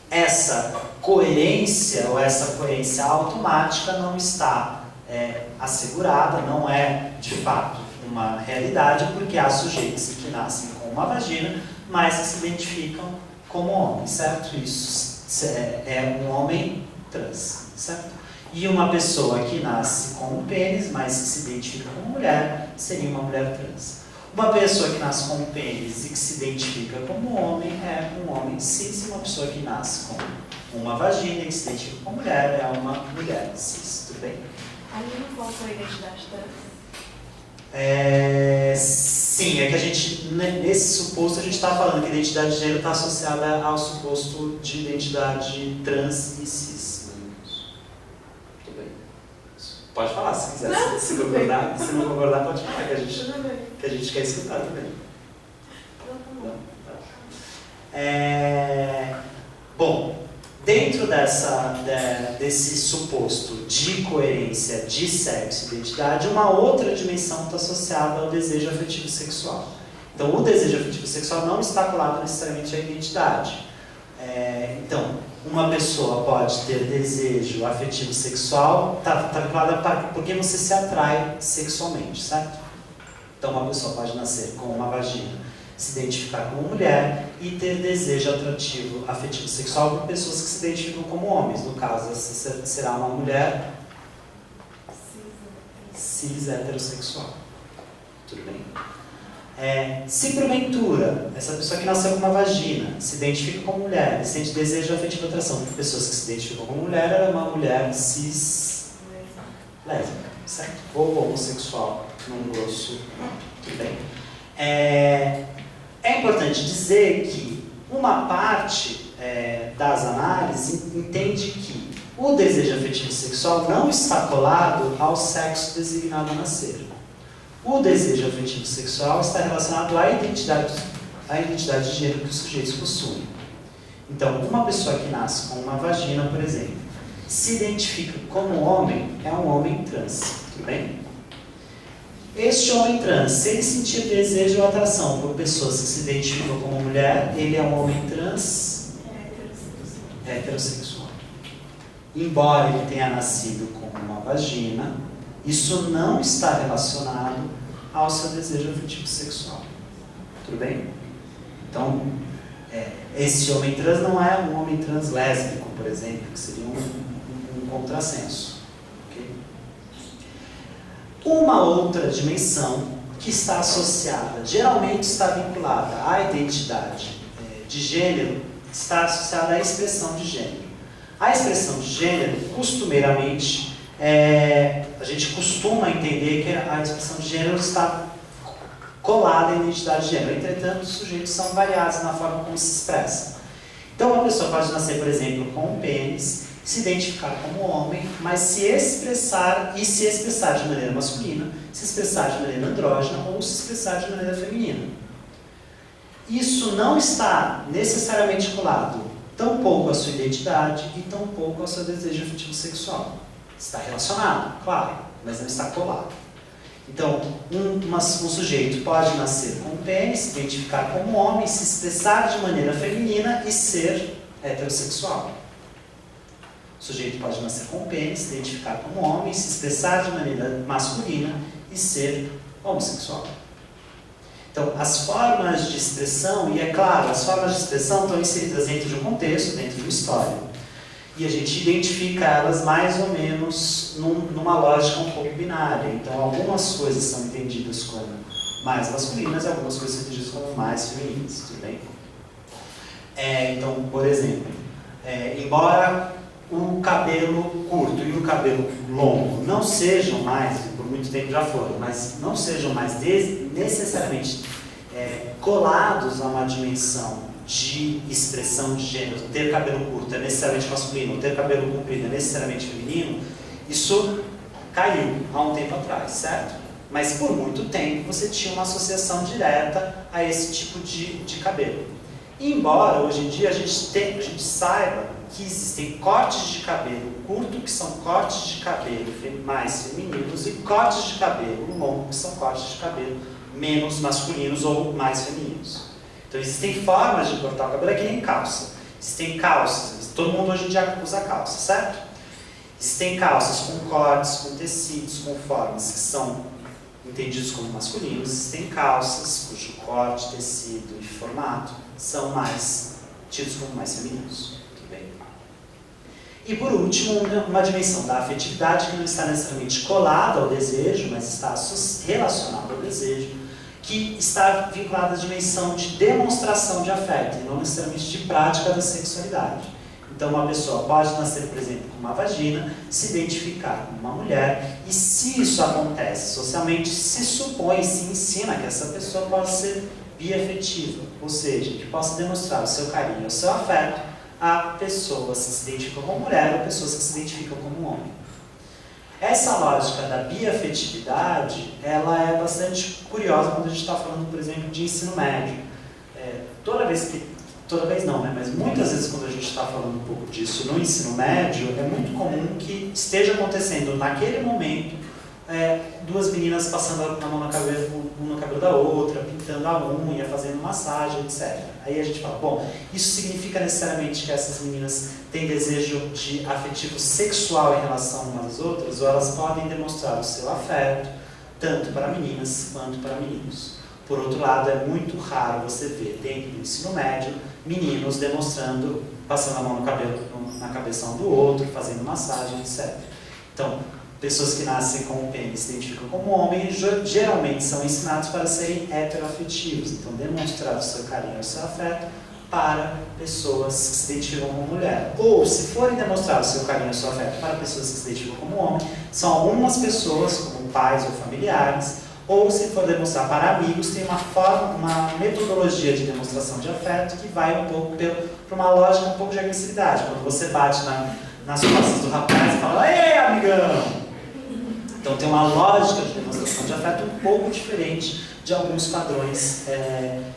Essa coerência ou essa coerência automática não está assegurada, não é de fato uma realidade, porque há sujeitos que nascem com uma vagina, mas que se identificam como homem, certo? Isso é um homem trans, certo? E uma pessoa que nasce com um pênis, mas que se identifica como mulher, seria uma mulher trans. Uma pessoa que nasce com um pênis e que se identifica como homem é um homem cis, e uma pessoa que nasce com uma vagina e que se identifica como mulher é uma mulher cis, tudo bem? Ali não faltou a identidade trans? Sim, é que a gente, nesse suposto, a gente está falando que a identidade de gênero está associada ao suposto de identidade trans e cis. Tudo bem. Pode falar se quiser. Não, se não concordar, pode falar, que a gente quer escutar também. Não, tá. Bom, dentro desse suposto de coerência de sexo e identidade, uma outra dimensão está associada ao desejo afetivo sexual. Então, o desejo afetivo sexual não está colado necessariamente à identidade. Então, uma pessoa pode ter desejo afetivo sexual, está vinculada porque você se atrai sexualmente, certo? Então, uma pessoa pode nascer com uma vagina, se identificar como mulher e ter desejo atrativo afetivo sexual por pessoas que se identificam como homens. No caso, essa será uma mulher cis heterossexual. Tudo bem? Se porventura essa pessoa que nasceu com uma vagina se identifica como mulher e sente desejo afetivo atração por pessoas que se identificam como mulher, ela é uma mulher cis lésbica, certo? Ou homossexual, num grosso. Tudo bem? É importante dizer que uma parte das análises entende que O desejo afetivo sexual não está colado ao sexo designado a nascer. O desejo afetivo sexual está relacionado à identidade de gênero que os sujeitos possuem. Então, uma pessoa que nasce com uma vagina, por exemplo, se identifica como homem, é um homem trans, tudo bem? Este homem trans, se ele sentir desejo ou atração por pessoas que se identificam como mulher, ele é um homem trans heterossexual. Embora ele tenha nascido com uma vagina, isso não está relacionado ao seu desejo afetivo sexual. Tudo bem? Então, esse homem trans não é um homem trans lésbico, por exemplo, que seria um contrassenso. Okay? Uma outra dimensão que está associada, geralmente está vinculada à identidade de gênero, está associada à expressão de gênero. A expressão de gênero, costumeiramente, a gente costuma entender que a expressão de gênero está colada à identidade de gênero. Entretanto, os sujeitos são variados na forma como se expressam. Então, uma pessoa pode nascer, por exemplo, com um pênis, se identificar como homem, mas se expressar de maneira masculina, se expressar de maneira andrógena ou se expressar de maneira feminina. Isso não está necessariamente colado tão pouco à sua identidade e tão pouco ao seu desejo afetivo sexual. Está relacionado, claro, mas não está colado. Então, um sujeito pode nascer com um pênis, se identificar como homem, se expressar de maneira feminina e ser heterossexual. O sujeito pode nascer com um pênis, se identificar como homem, se expressar de maneira masculina e ser homossexual. Então, as formas de expressão, e é claro, as formas de expressão estão inseridas dentro de um contexto, dentro de uma história. E a gente identifica elas mais ou menos numa lógica um pouco binária. Então, algumas coisas são entendidas como mais masculinas e algumas coisas são entendidas como mais femininas, tudo bem? Então, por exemplo, embora o cabelo curto e o cabelo longo não sejam mais, por muito tempo já foram, mas não sejam mais necessariamente colados a uma dimensão de expressão de gênero. Ter cabelo curto é necessariamente masculino, ter cabelo comprido é necessariamente feminino, isso caiu há um tempo atrás, certo? Mas por muito tempo você tinha uma associação direta a esse tipo de cabelo. E embora hoje em dia a gente saiba que existem cortes de cabelo curto, que são cortes de cabelo mais femininos, e cortes de cabelo longo, que são cortes de cabelo menos masculinos ou mais femininos. Então existem formas de cortar o cabelo, é que nem calça. Existem calças, todo mundo hoje em dia usa calça, certo? Existem calças com cortes, com tecidos, com formas que são entendidos como masculinos. Existem calças cujo corte, tecido e formato são mais tidos como mais femininos. Tudo bem? E por último, uma dimensão da afetividade que não está necessariamente colada ao desejo, mas está relacionada ao desejo, que está vinculada à dimensão de demonstração de afeto, e não necessariamente de prática da sexualidade. Então, uma pessoa pode nascer, por exemplo, com uma vagina, se identificar como uma mulher, e se isso acontece socialmente, se supõe, se ensina que essa pessoa possa ser biafetiva, ou seja, que possa demonstrar o seu carinho, o seu afeto a pessoas que se identificam como mulher ou pessoas que se identificam como homem. Essa lógica da biafetividade, ela é bastante curiosa quando a gente está falando, por exemplo, de ensino médio. Toda vez não, né? Mas muitas vezes quando a gente está falando um pouco disso no ensino médio, é muito comum que esteja acontecendo naquele momento duas meninas passando a mão na cabeça, uma no cabelo da outra, pintando a unha, fazendo massagem, etc. Aí a gente fala, bom, isso significa necessariamente que essas meninas têm desejo de afetivo sexual em relação umas às outras, ou elas podem demonstrar o seu afeto, tanto para meninas quanto para meninos. Por outro lado, é muito raro você ver dentro do ensino médio meninos demonstrando, passando a mão no cabelo, na cabeça um do outro, fazendo massagem, etc. Então, pessoas que nascem com o pênis se identificam como homem geralmente são ensinados para serem heteroafetivos, então demonstrar o seu carinho e o seu afeto para pessoas que se identificam como mulher. Ou, se forem demonstrar o seu carinho e o seu afeto para pessoas que se identificam como homem, são algumas pessoas, como pais ou familiares, ou se for demonstrar para amigos, tem uma metodologia de demonstração de afeto que vai um pouco para uma lógica um pouco de agressividade. Quando você bate nas costas do rapaz e fala: "Ei, amigão!" Então tem uma lógica de demonstração de afeto um pouco diferente de alguns padrões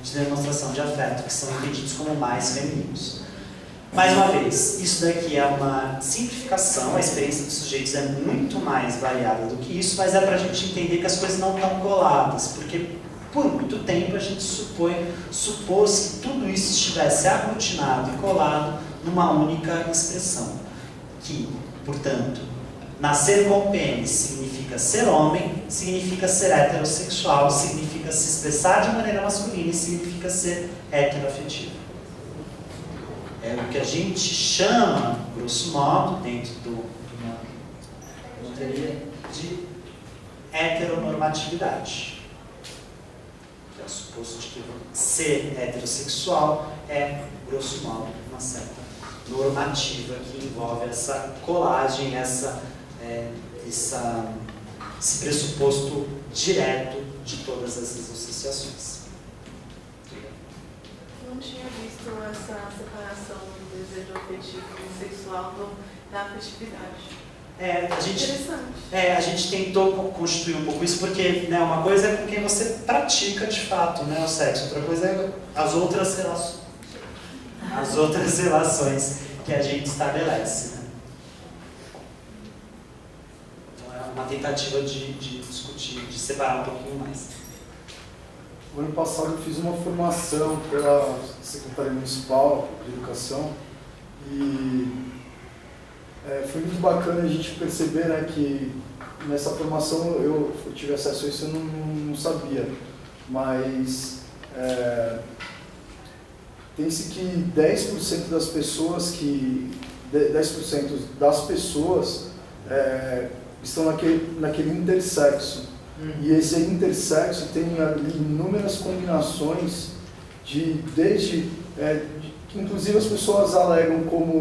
de demonstração de afeto que são entendidos como mais femininos. Mais uma vez, isso daqui é uma simplificação, a experiência dos sujeitos é muito mais variada do que isso, mas é para a gente entender que as coisas não estão coladas, porque por muito tempo a gente supôs que tudo isso estivesse aglutinado e colado numa única expressão. Que, portanto, nascer com pênis significa ser homem, significa ser heterossexual, significa se expressar de maneira masculina e significa ser heteroafetivo. É o que a gente chama, grosso modo, dentro de uma teoria de heteronormatividade. Que é o suposto de que ser heterossexual é, grosso modo, uma certa normativa que envolve essa colagem, esse pressuposto direto de todas essas associações. Eu não tinha visto essa separação do desejo afetivo e sexual da afetividade. A gente tentou constituir um pouco isso porque, né, uma coisa é com quem você pratica de fato, né, o sexo, outra coisa é as outras relações que a gente estabelece. Né? Então é uma tentativa de discutir, de separar um pouquinho mais. O ano passado eu fiz uma formação pela Secretaria Municipal de Educação e foi muito bacana a gente perceber, né, que nessa formação eu tive acesso a isso, eu não sabia, mas tem-se que 10% das pessoas estão naquele intersexo. E esse intersexo tem inúmeras combinações inclusive as pessoas alegam como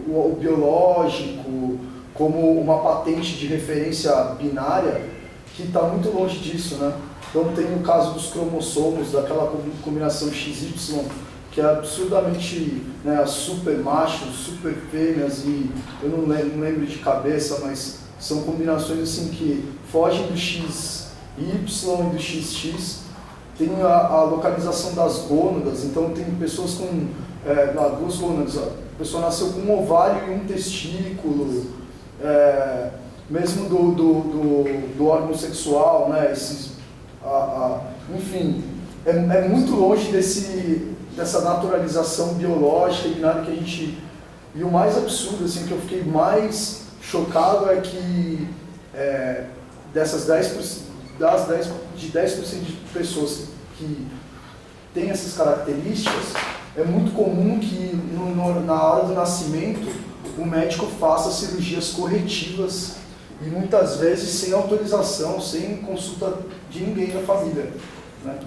o biológico, como uma patente de referência binária, que está muito longe disso, né? Então tem o caso dos cromossomos, daquela combinação XY, que é absurdamente, né, super machos, super fêmeas, e eu não lembro de cabeça, mas são combinações assim que fogem do XY e do XX. Tem a localização das gônadas, então tem pessoas com duas gônadas, a pessoa nasceu com um ovário e um testículo, mesmo do órgão sexual, né? Enfim, é muito longe dessa naturalização biológica e binária que a gente... E o mais absurdo, assim, que eu fiquei mais chocado é que de 10% de pessoas que têm essas características, é muito comum que na hora do nascimento o médico faça cirurgias corretivas e muitas vezes sem autorização, sem consulta de ninguém da família, né?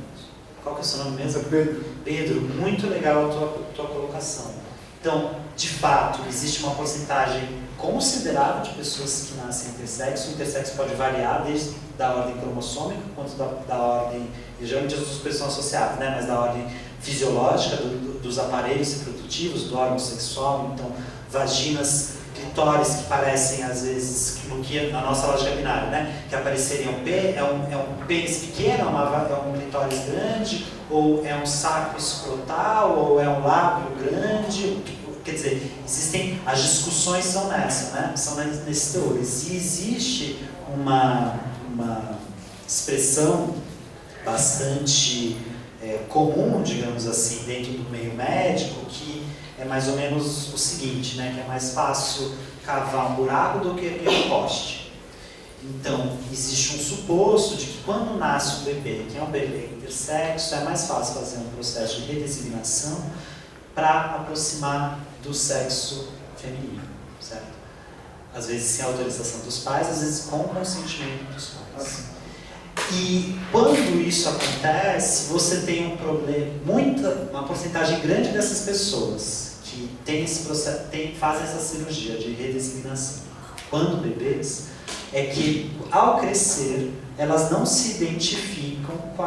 Qual que é o seu nome mesmo? Pedro. Pedro, muito legal a tua colocação. Então, de fato, existe uma porcentagem considerável de pessoas que nascem intersexo. O intersexo pode variar desde da ordem cromossômica quanto da ordem, e geralmente as duas coisas são associadas, né? Mas da ordem fisiológica, dos aparelhos reprodutivos, do órgão sexual. Então, vaginas, clitóris que parecem às vezes, no que a nossa lógica binária, né? Que apareceria um P, é um pênis pequeno, é um clitóris grande, ou é um saco escrotal, ou é um lábio grande. Quer dizer, as discussões são nessa, né? São nesses teores. E existe uma expressão bastante comum, digamos assim, dentro do meio médico, que é mais ou menos o seguinte, né? Que é mais fácil cavar um buraco do que erguer um poste. Então, existe um suposto de que quando nasce um bebê, que é um bebê intersexo, é mais fácil fazer um processo de redesignação para aproximar do sexo feminino, certo? Às vezes sem autorização dos pais, às vezes com consentimento dos pais. E quando isso acontece, você tem um problema, uma porcentagem grande dessas pessoas que tem esse processo, fazem essa cirurgia de redesignação quando bebês, é que ao crescer elas não se identificam com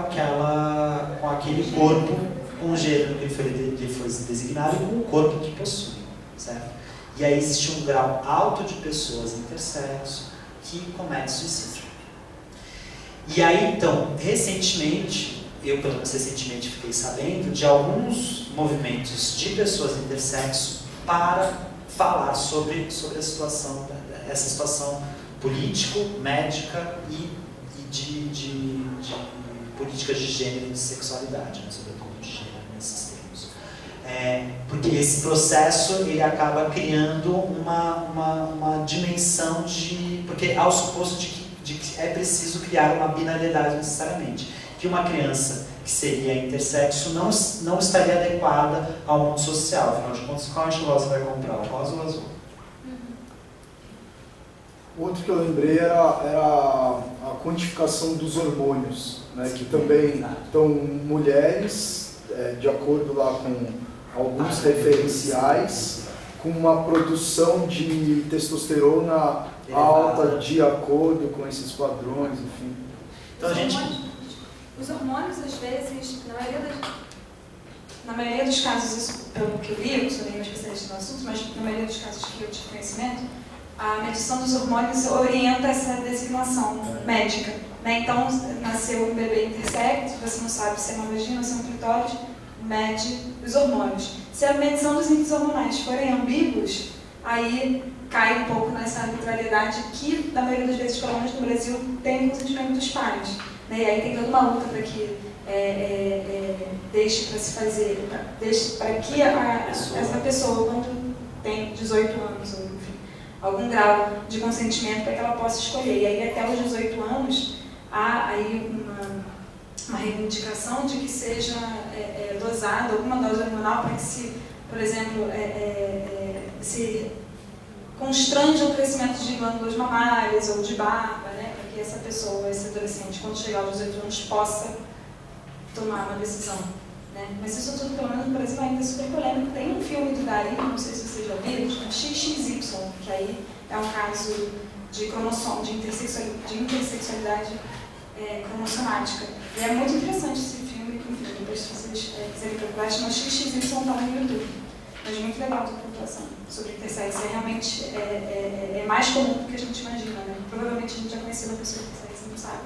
aquele corpo, com o gênero que foi designado e com o corpo que possui, certo? E aí existe um grau alto de pessoas intersexo que cometem suicídio. E aí, então, recentemente, eu pelo menos recentemente fiquei sabendo de alguns movimentos de pessoas intersexo para falar sobre a situação, essa situação político, médica e de políticas de gênero e de sexualidade, né, sobretudo de gênero nesses termos. Porque esse processo ele acaba criando uma dimensão de... Porque há o suposto de que é preciso criar uma binariedade necessariamente. Que uma criança que seria intersexo não estaria adequada ao mundo social. Afinal de contas, qual estilosa você vai comprar? O rosa ou o azul? Outro que eu lembrei era a quantificação dos hormônios, né? Que também estão mulheres, de acordo lá com alguns referenciais, com uma produção de testosterona alta de acordo com esses padrões, enfim. Então, Os hormônios, às vezes, na maioria dos casos, isso, pelo que eu li, eu não sou nenhuma especialista no assunto, mas na maioria dos casos que eu tive conhecimento, a medição dos hormônios orienta essa designação médica. Né? Então, nasceu um bebê intersexo, você não sabe se é uma vagina ou se é um clitóris, mede os hormônios. Se a medição dos índices hormonais forem ambíguos, aí cai um pouco nessa arbitrariedade que, na maioria das vezes, pelo menos no Brasil, tem o consentimento dos pais. Né? E aí tem toda uma luta para que deixe para se fazer, para que essa pessoa, quando tem 18 anos, ou enfim, algum grau de consentimento, para que ela possa escolher. E aí até os 18 anos, há aí uma reivindicação de que seja dosada alguma dose hormonal para que se, por exemplo, se constranja o crescimento de glândulas mamárias ou de barba, né, para que essa pessoa, esse adolescente, quando chegar aos 18 anos, possa tomar uma decisão. Né? Mas isso tudo, pelo menos no Brasil, ainda é super polêmico. Tem um filme do Dari, não sei se vocês já viram, chama XXY, que aí é um caso de cromossomo, de intersexualidade cromossomática. E é muito interessante esse filme, enfim, depois se vocês quiserem procurar, chama XXY, está no YouTube. Mas muito legal a população sobre intersexo. Realmente é mais comum do que a gente imagina, né? Provavelmente a gente já conheceu uma pessoa intersexo, não sabe.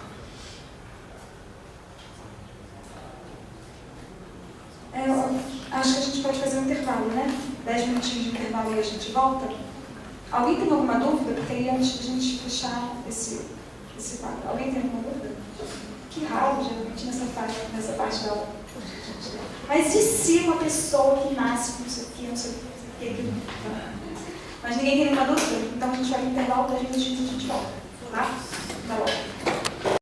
Eu acho que a gente pode fazer um intervalo, né? 10 minutinhos de intervalo e a gente volta. Alguém tem alguma dúvida? Porque aí antes de a gente fechar esse quadro. Alguém tem alguma dúvida? Que raro, geralmente, nessa parte da aula. Mas e se uma pessoa que nasce com isso aqui, não sei o que, mas ninguém tem nenhuma dúvida? Então a gente vai no intervalo, 10 minutinhos e a gente volta. Tá? Tá bom.